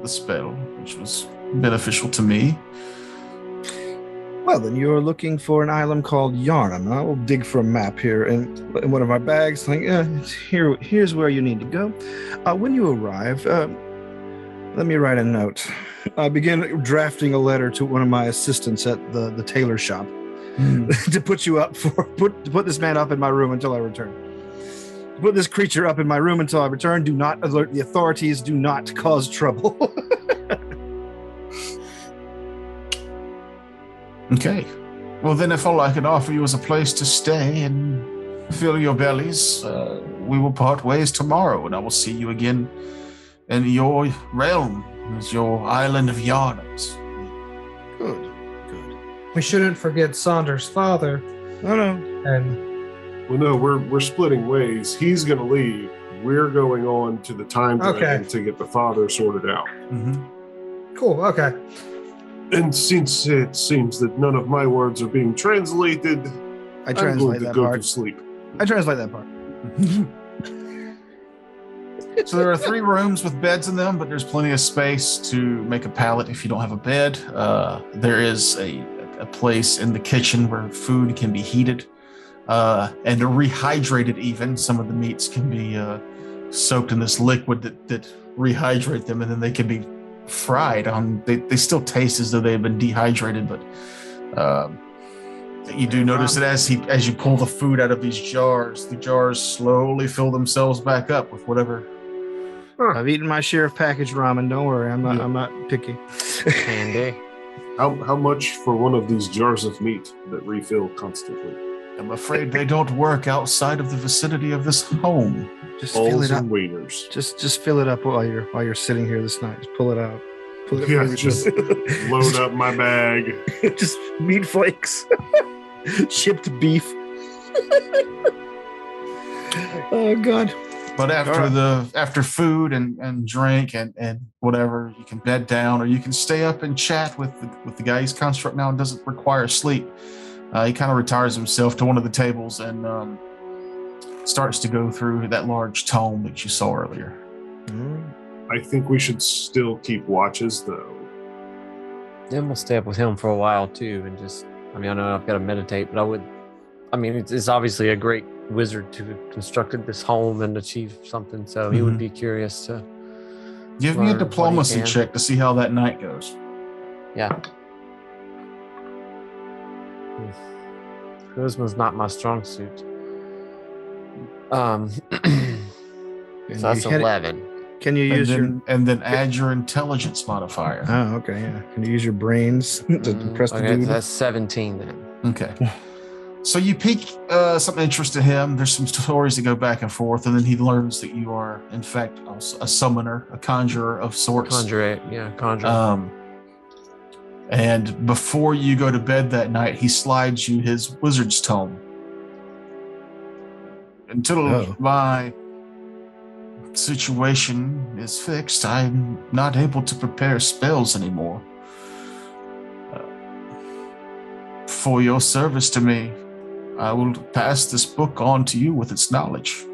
spell, which was beneficial to me. Well, then you're looking for an island called Yarnum. I will dig for a map here in one of our bags. Like, here's where you need to go. When you arrive, let me write a note. I begin drafting a letter to one of my assistants at the tailor shop to put you up to put this man up in my room until I return. Put this creature up in my room until I return. Do not alert the authorities. Do not cause trouble. Okay. Well, then, if all I can offer you is a place to stay and fill your bellies, we will part ways tomorrow, and I will see you again in your realm, as your island of Yarnums. Good. Good. We shouldn't forget Saunders' father. No, no. And Well, no, we're splitting ways. He's going to leave. We're going on to the time dragon to get the father sorted out. Mm-hmm. cool. Okay. And since it seems that none of my words are being translated, I I'm translate going to that go part. to sleep. I translate that part. So there are 3 rooms with beds in them, but there's plenty of space to make a pallet if you don't have a bed. There is a place in the kitchen where food can be heated and rehydrated even. Some of the meats can be soaked in this liquid that rehydrate them, and then they can be fried. They still taste as though they have been dehydrated, but you do notice that as you pull the food out of these jars, the jars slowly fill themselves back up with whatever. I've eaten my share of packaged ramen. Don't worry, I'm not picky. Handy. How much for one of these jars of meat that refill constantly? I'm afraid they don't work outside of the vicinity of this home. Just fill Balls it up. and wieners. Just fill it up while you're sitting here this night. Just pull it out. Pull it Yeah, out. just load up my bag. Just meat flakes, chipped beef. Oh God! But after food and drink and whatever, you can bed down, or you can stay up and chat with the guy. He's construct now and doesn't require sleep. He kind of retires himself to one of the tables and starts to go through that large tome that you saw earlier. I think we should still keep watches, though. Then we'll stay up with him for a while too, and I know I've got to meditate, but it's obviously a great wizard to have constructed this home and achieve something, so he would be curious to give me a learn what he diplomacy can. check to see how that night goes. Yeah. Charisma's not my strong suit. So that's You hit it. 11. Can you use your? And then add your intelligence modifier. Oh, okay. Yeah. Can you use your brains to impress the Okay, dude? that's 17 then. Okay. So you pique some interest in him. There's some stories that go back and forth, and then he learns that you are, in fact, a summoner, a conjurer of sorts. Conjure. And before you go to bed that night, he slides you his wizard's tome. Until my situation is fixed, I'm not able to prepare spells anymore. For your service to me, I will pass this book on to you with its knowledge.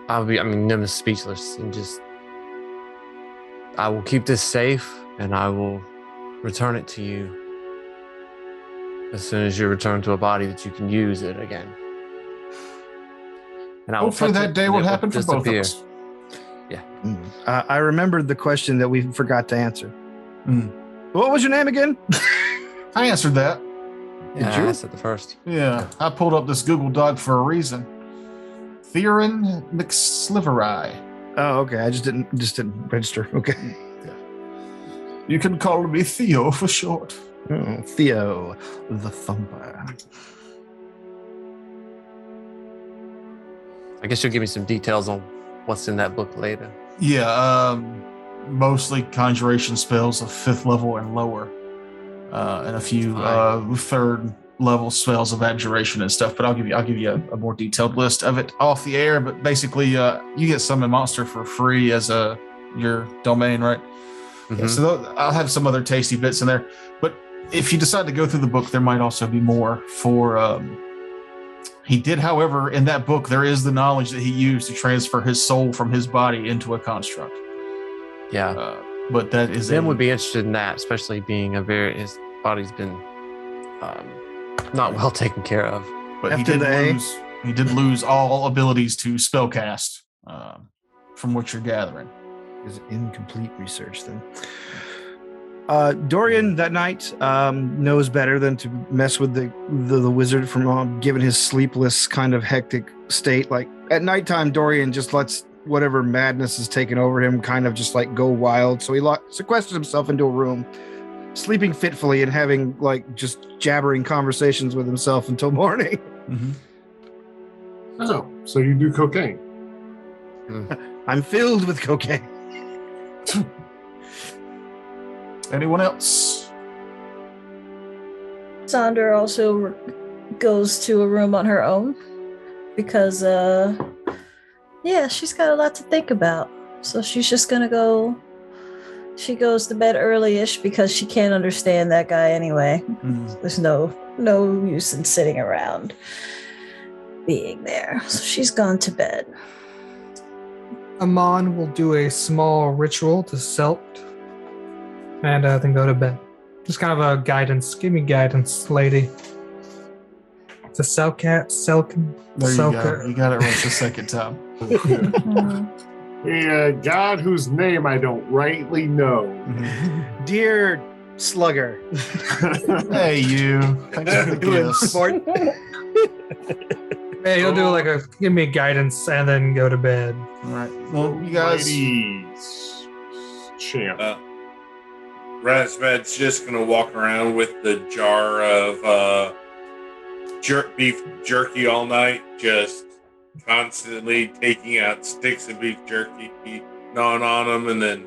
Nim is speechless and I will keep this safe and I will return it to you as soon as you return to a body that you can use it again. And I will Hopefully touch that it day and will it happen for both of disappear. us. I remembered the question that we forgot to answer. What was your name again? I answered that. Yeah, you? I said the first. Yeah, I pulled up this Google Doc for a reason. Theron McSlivery. Oh, okay. I just didn't register. Okay. You can call me Theo for short. Oh, Theo, the Thumper. I guess you'll give me some details on what's in that book later. Yeah, mostly conjuration spells of 5th level and lower, and a few 3rd level spells of abjuration and stuff. But I'll give you a more detailed list of it off the air. But basically, you get summon monster for free as your domain, right? Mm-hmm. Yeah, so I'll have some other tasty bits in there. But if you decide to go through the book, there might also be more for. He did, however, in that book, there is the knowledge that he used to transfer his soul from his body into a construct. Yeah. But that is Tim would be interested in that, especially being his body's been not well taken care of. But After he did lose all abilities to spellcast, from what you're gathering. Is incomplete research then. Dorian that night knows better than to mess with the wizard from given his sleepless kind of hectic state. Like at nighttime, Dorian just lets whatever madness is taken over him kind of just like go wild. So he sequesters himself into a room, sleeping fitfully and having like just jabbering conversations with himself until morning. Mm-hmm. Oh, so you do cocaine? I'm filled with cocaine. Anyone else? Sandra also goes to a room on her own because, she's got a lot to think about. So she's just gonna go. She goes to bed early-ish because she can't understand that guy anyway. There's no use in sitting around being there. So she's gone to bed. Amon will do a small ritual to Selt and then go to bed. Just kind of a guidance. Give me guidance, lady. It's a Selkat, Selkin. There you go. You got it right the second time. A god whose name I don't rightly know. Dear Slugger. Hey, you. Thanks for the kiss. Hey, you'll do like give me guidance and then go to bed. All right. Well, you guys. Ladies. Champ. Razved's just gonna walk around with the jar of beef jerky all night, just constantly taking out sticks of beef jerky, gnawing on them, and then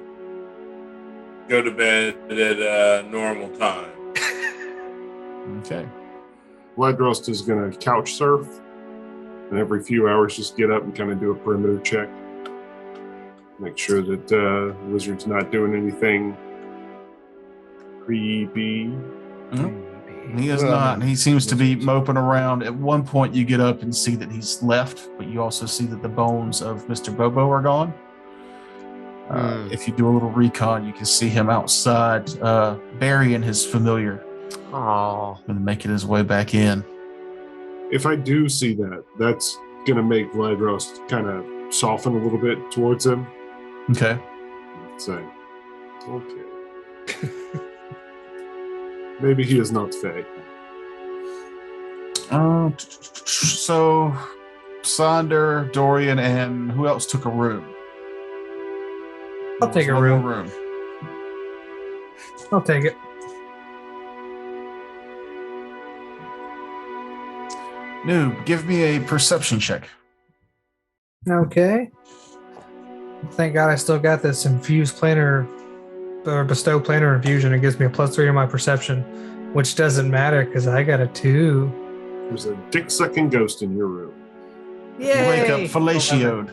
go to bed at a normal time. Okay. Bloodrust is going to couch surf, and every few hours just get up and kind of do a perimeter check. Make sure that the wizard's not doing anything creepy. He is not. He seems to be moping around. At one point, you get up and see that he's left, but you also see that the bones of Mr. Bobo are gone. If you do a little recon, you can see him outside burying his familiar. Oh, And making his way back in. If I do see that, that's going to make Vladros kind of soften a little bit towards him. Okay. Say, okay. Maybe he is not Fae. So, Sonder, Dorian, and who else took a room? I'll take a One more room. I'll take it. Noob, give me a perception check. Okay. Thank God I still got this infused planar or bestow planar infusion. It gives me a +3 to my perception, which doesn't matter because I got a 2. There's a dick-sucking ghost in your room. Yay! Wake up, fellatioed.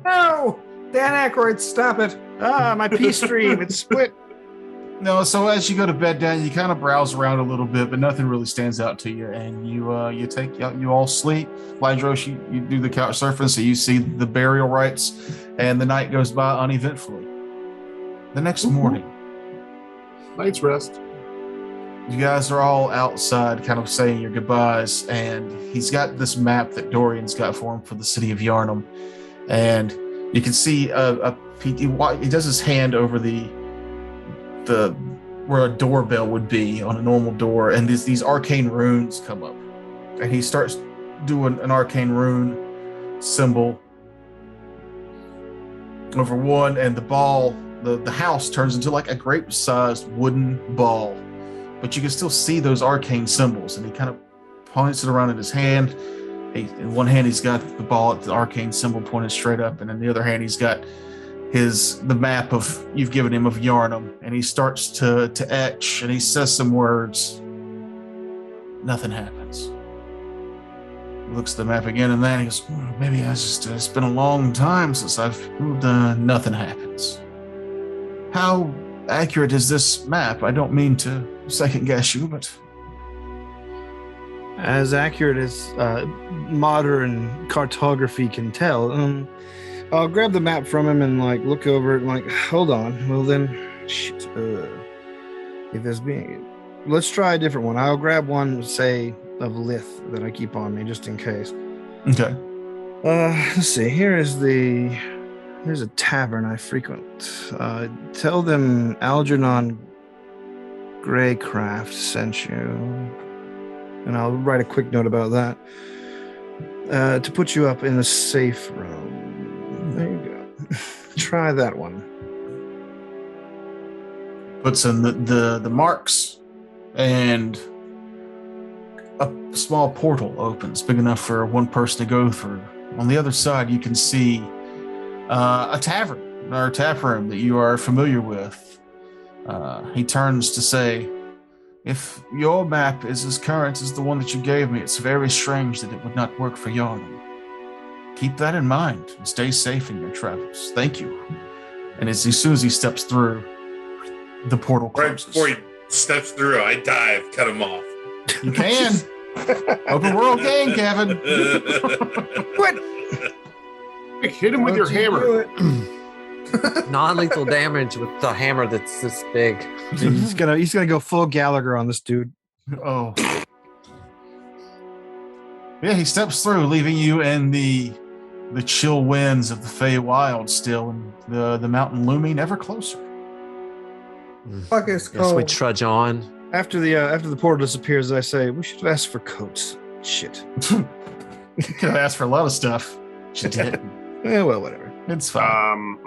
No! Dan Aykroyd, stop it. My pee stream, it's split. No, so as you go to bed, Dan, you kind of browse around a little bit, but nothing really stands out to you, and you all sleep. Lydros, you do the couch surfing, so you see the burial rites, and the night goes by uneventfully. The next morning, Night's rest. you guys are all outside, kind of saying your goodbyes, and he's got this map that Dorian's got for him for the city of Yarnum, and you can see he does his hand over the where a doorbell would be on a normal door, and these arcane runes come up, and he starts doing an arcane rune symbol over one, and the ball, the house turns into like a grape-sized wooden ball, but you can still see those arcane symbols, and he kind of points it around in his hand. In one hand he's got the ball at the arcane symbol pointed straight up, and in the other hand he's got the map you've given him of Yarnum, and he starts to etch, and he says some words. Nothing happens. He looks at the map again, and then he goes, maybe it's been a long time since I've moved. Nothing happens. How accurate is this map? I don't mean to second guess you, but As accurate as modern cartography can tell. I'll grab the map from him and like look over it and like, hold on. Well then, shit. If there's being, let's try a different one. I'll grab one, say, of Lith that I keep on me just in case. okay. Let's see. Here's a tavern I frequent. Tell them Algernon Greycraft sent you, and I'll write a quick note about that. To put you up in a safe room. There you go. Try that one. Puts in the marks, and a small portal opens big enough for one person to go through. On the other side, you can see a tavern or a tap room that you are familiar with. He turns to say, if your map is as current as the one that you gave me, it's very strange that it would not work for Yarnum. Keep that in mind and stay safe in your travels. Thank you. And as soon as he steps through, the portal closes. Right before he steps through, I dive, cut him off. You can. Open world game, Kevin. What? Hit him with your hammer. Non-lethal damage with the hammer that's this big. He's gonna go full Gallagher on this dude. Oh. Yeah, he steps through, leaving you in the chill winds of the Feywild still, and the mountain looming ever closer. Fuck is Yes, we cold. trudge on. After the portal disappears, I say we should have asked for coats. Shit. You could have asked for a lot of stuff. She didn't. Yeah, well, whatever. It's fine.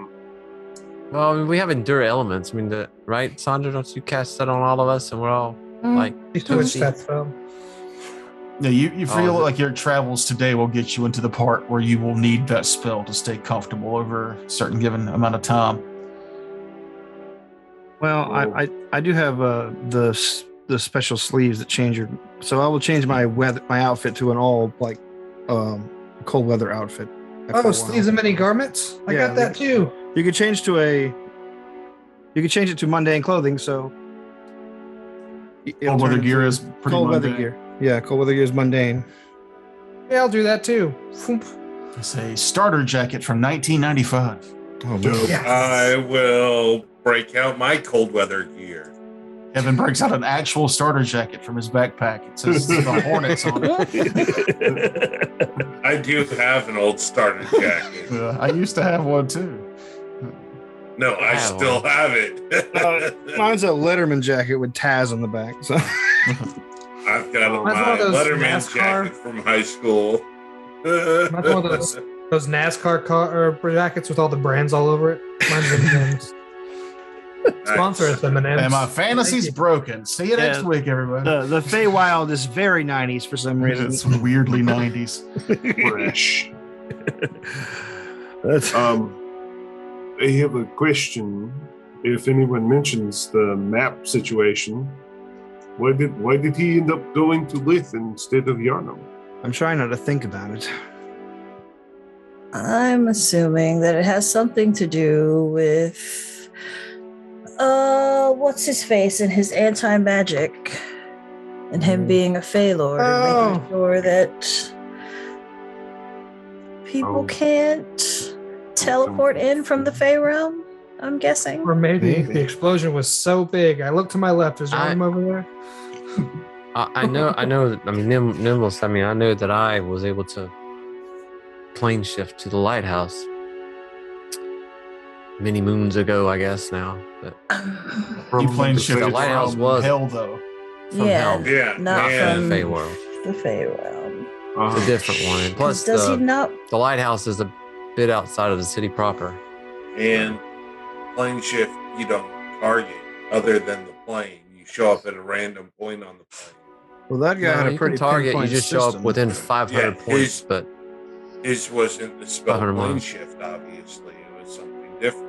Well, I mean, we have endure elements. I mean, right, Sandra? Don't you cast that on all of us, and we're all like, You switched that spell. Yeah, you feel Oh, like your travels today will get you into the part where you will need that spell to stay comfortable over a certain given amount of time. Well, I do have the special sleeves that change your. So I will change my outfit to an all cold weather outfit. after a Oh, while. sleeves and many garments. I Yeah, got that too. You could change to You could change it to mundane clothing. So Cold weather gear is pretty cold weather mundane. gear. Yeah, cold weather gear is mundane. Yeah, I'll do that too. Foomp. It's a starter jacket from 1995. Oh, Dope. Yes. I will break out my cold weather gear. Kevin breaks out an actual starter jacket from his backpack. It says the Hornets on it. I do have an old starter jacket. I used to have one too. No, I have still one. have it. Mine's a Letterman jacket with Taz on the back. So I've got Mine's one my of those Letterman's NASCAR. jacket from high school. Mine's one of those NASCAR jackets with all the brands all over it. Mine's M&M's. Sponsor us, M&M's. And my fantasy's Thank you. broken. See you next Yeah. week, everybody. the Feywild is very 90s for some reason. It's weirdly 90s. Fresh. That's, I have a question. If anyone mentions the map situation, why did he end up going to Lith instead of Yarnum? I'm trying not to think about it. I'm assuming that it has something to do with what's his face and his anti-magic and him being a Fey Lord and making sure that people Oh. can't teleport in from the Fey realm, I'm guessing. Or maybe Maybe. the explosion was so big. I looked to my left. Is there him over there? I know. I mean, Nimbles. I mean, I know that I was able to plane shift to the lighthouse many moons ago. I guess now, but You plane the shifted The lighthouse from was- hell, though. from Yeah. hell, Yeah, Not man. from- Fey world. The Fey realm. It's a different one. And plus, Does he not? the lighthouse is a bit outside of the city proper. And plane shift, you don't target other than the plane. You show up at a random point on the plane. Well, that guy No, had a you pretty can target. You pinpoint just show up system. within 500 Yeah, points, his- but His wasn't the spell 500 plane miles. shift, obviously. It was something different.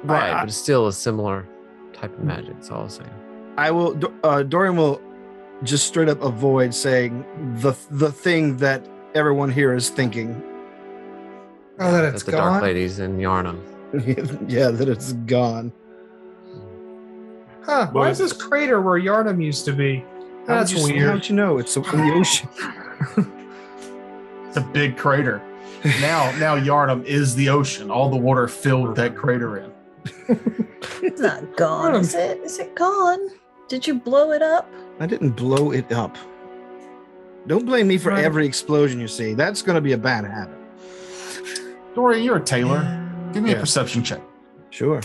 right. But it's still a similar type of magic. That's all I'm saying. I will. Dorian will just straight up avoid saying the thing that everyone here is thinking. Oh, that it's the Dark gone. Ladies in Yarnum. Yeah, that it's gone. Huh? Why But- is this crater where Yarnum used to be? That's How'd weird. you know it's in the ocean? It's a big crater. Now Yarnum is the ocean. All the water filled that crater in. It's not gone, is it? Is it gone? Did you blow it up? I didn't blow it up. Don't blame me for Right. every explosion you see. That's going to be a bad habit. Dorian, you're a tailor. Give me Yeah. a perception check. Sure.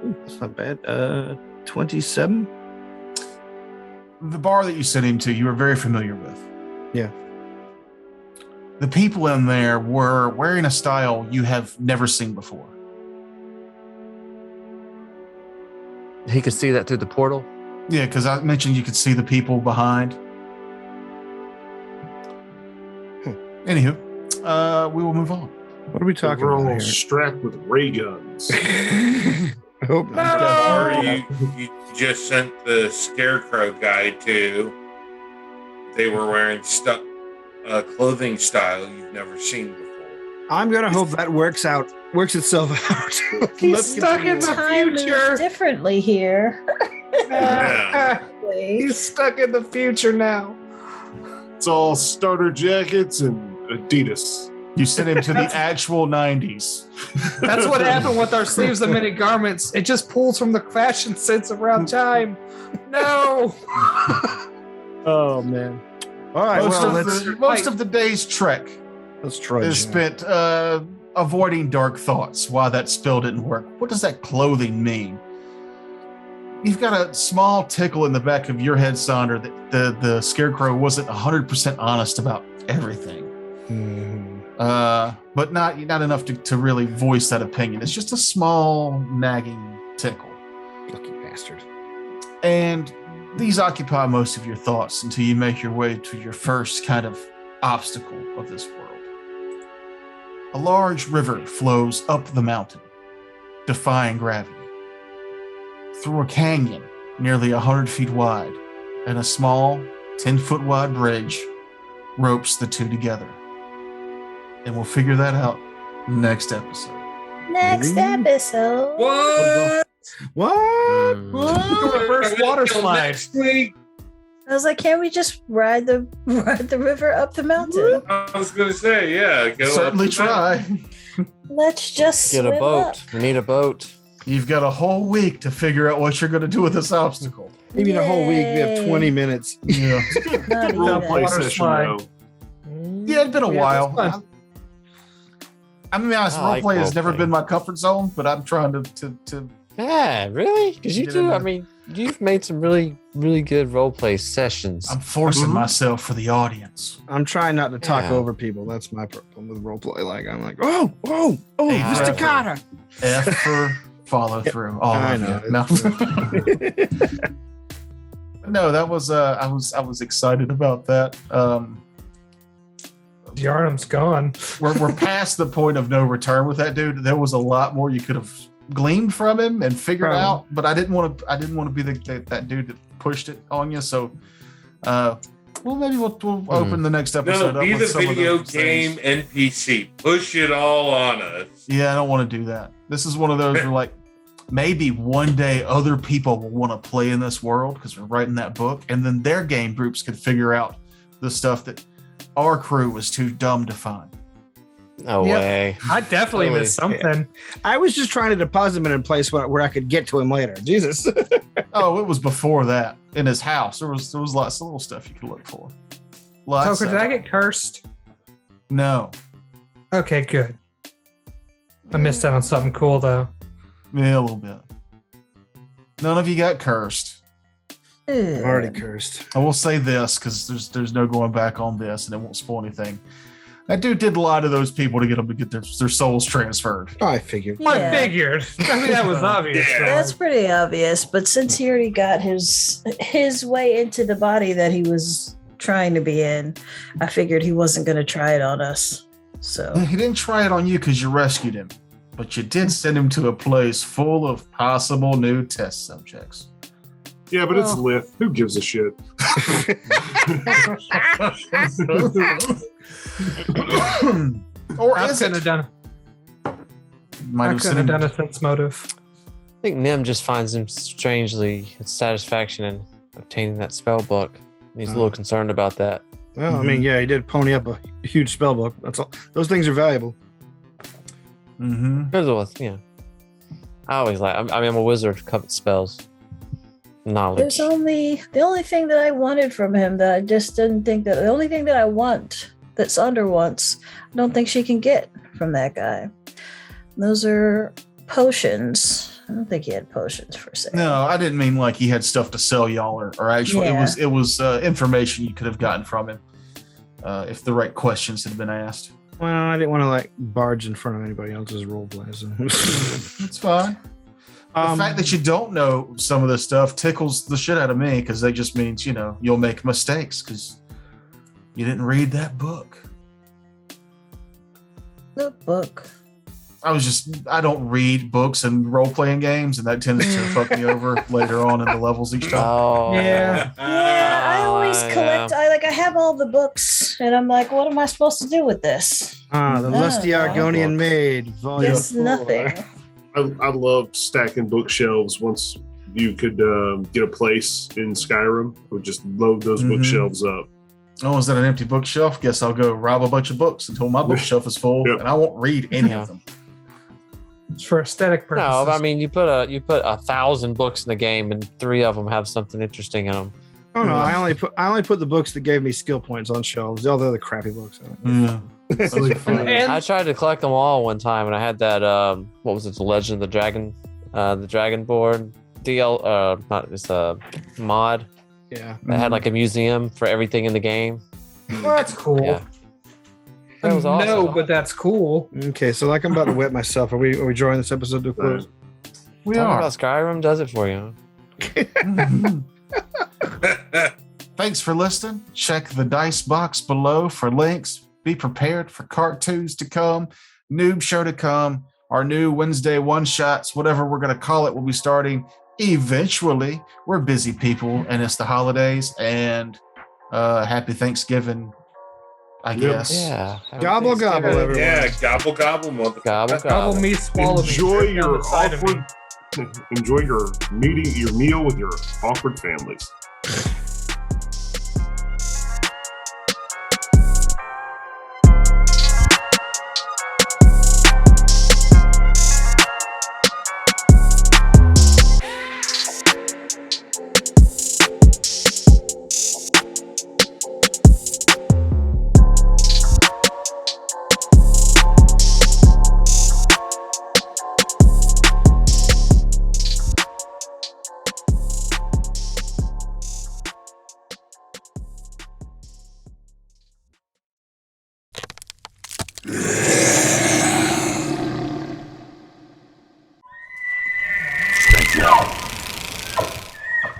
That's not bad. 27. The bar that you sent him to, you were very familiar with. Yeah. The people in there were wearing a style you have never seen before. He could see that through the portal. Yeah, because I mentioned you could see the people behind. Anywho, we will move on. What are we talking We're about all here? strapped with ray guns. I hope not. Or you just sent the scarecrow guy to. They were wearing clothing style you've never seen before. I'm gonna hope that works itself out. He's stuck in the Time moves future. differently here. Yeah. He's stuck in the future now. It's all starter jackets and Adidas. You sent him to the actual 90s. That's what happened with our sleeves and mini garments. It just pulls from the fashion sense around time. No. Oh man. All right. Most of the day's trek Let's try. is spent avoiding dark thoughts. Why that spell didn't work. What does that clothing mean? You've got a small tickle in the back of your head, Sonder, that the scarecrow wasn't 100% honest about everything. But not enough to really voice that opinion. It's just a small nagging tickle. Lucky bastard. And these occupy most of your thoughts until you make your way to your first kind of obstacle of this world. A large river flows up the mountain, defying gravity. Through a canyon nearly 100 feet wide, and a small 10-foot wide bridge ropes the two together. And we'll figure that out next episode. Next episode. What? What? Reverse water slide. Next week. I was like, can't we just ride the river up the mountain? I was going to say, yeah. Go Certainly up the mountain. try. Let's just Get a swim boat. up. We need a boat. You've got a whole week to figure out what you're going to do with this obstacle. Maybe in a whole week we have Yay. 20 minutes. Yeah. Not Role even. play Water session, slide. though. Yeah, it's been a Yeah, while. that's fun. I'm gonna be honest, I like roleplay has never roleplay. been my comfort zone, but I'm trying to Yeah, really? Because you Get do. in I there. mean, you've made some really, really good role play sessions. I'm forcing Mhm. myself for the audience. I'm trying not to talk Yeah. over people. That's my problem with roleplay. Like I'm like, oh, Hey, Mr. forever. Carter. F for follow through. All I of know. you. No, that was I was excited about that. Yarnum's gone. We're past the point of no return with that dude. There was a lot more you could have gleaned from him and figured Probably. out, but I didn't want to be that dude that pushed it on you. So, well, maybe we'll open the next episode No, up be with the some of video those game things. NPC. Push it all on us. Yeah, I don't want to do that. This is one of those where like maybe one day other people will want to play in this world because we're writing that book, and then their game groups could figure out the stuff that our crew was too dumb to find. No Yep. way. I definitely Really? missed something. I was just trying to deposit him in a place where I could get to him later. Jesus. Oh, it was before that in his house. There was lots of little stuff you could look for. Lots Toker, of- did I get cursed? No. Okay, good. I missed out on something cool though. Yeah, a little bit. None of you got cursed. I'm already cursed. I will say this because there's no going back on this, and it won't spoil anything. That dude did lie to those people to get them to get their souls transferred. Oh, I figured. I Yeah. figured. I mean, that was obvious. Yeah. right? That's pretty obvious, but since he already got his way into the body that he was trying to be in, I figured he wasn't going to try it on us. So He didn't try it on you because you rescued him, but you did send him to a place full of possible new test subjects. Yeah, but it's Well. Lith. Who gives a shit? Or I is couldn't it? have done. Might I have couldn't sent have him. done a sense motive. I think Nim just finds him strangely satisfaction in obtaining that spell book. He's a little concerned about that. Well, I mean, yeah, he did pony up a huge spell book. That's all. Those things are valuable. Mm-hmm. Because it was, yeah. I always like. I'm a wizard. Covet spells, knowledge. there's the only thing that I wanted from him that I just didn't think that the only thing that I want that Sonder wants, I don't think she can get from that guy. Those are potions. I don't think he had potions for sale. No, I didn't mean like he had stuff to sell y'all, or actually, Yeah. it was information you could have gotten from him if the right questions had been asked. Well, I didn't want to like barge in front of anybody else's role play. So. It's fine. The fact that you don't know some of this stuff tickles the shit out of me because that just means, you'll make mistakes because you didn't read that book. The book. I don't read books and role-playing games, and that tends to fuck me over later on in the levels each time. Oh, Yeah. Yeah, I always yeah. collect. I have all the books, and I'm like, what am I supposed to do with this? The Lusty Argonian Maid, Volume Yes, 4. nothing. I love stacking bookshelves. Once you could get a place in Skyrim, would just load those bookshelves up. Oh, is that an empty bookshelf? Guess I'll go rob a bunch of books until my bookshelf is full, Yep. and I won't read any of them. It's for aesthetic purposes. No, I mean you put 1,000 books in the game, and 3 of them have something interesting in them. Oh no, I only put the books that gave me skill points on shelves. All the other crappy books. Yeah. Sounds like fun. And- I tried to collect them all one time, and I had that what was it, the Legend of the Dragon, the Dragon board not it's a mod Yeah. that had like a museum for everything in the game. Well, that's cool. Yeah. That was awesome. No, but that's cool. Okay, so like I'm about to wet myself. Are we drawing this episode to a close? We Talking are. about Skyrim does it for you. Thanks for listening. Check the dice box below for links. Be prepared for cartoons to come, noob show to come, our new Wednesday one-shots, whatever we're going to call it, will be starting eventually. We're busy people, and it's the holidays, and happy Thanksgiving, I guess. Yeah. Gobble, gobble, everyone. Yeah, gobble gobble, motherfucker. Gobble, Gobble gobble. me, swallow me. Enjoy drip down your the side of me. awkward. Enjoy your meal with your awkward families.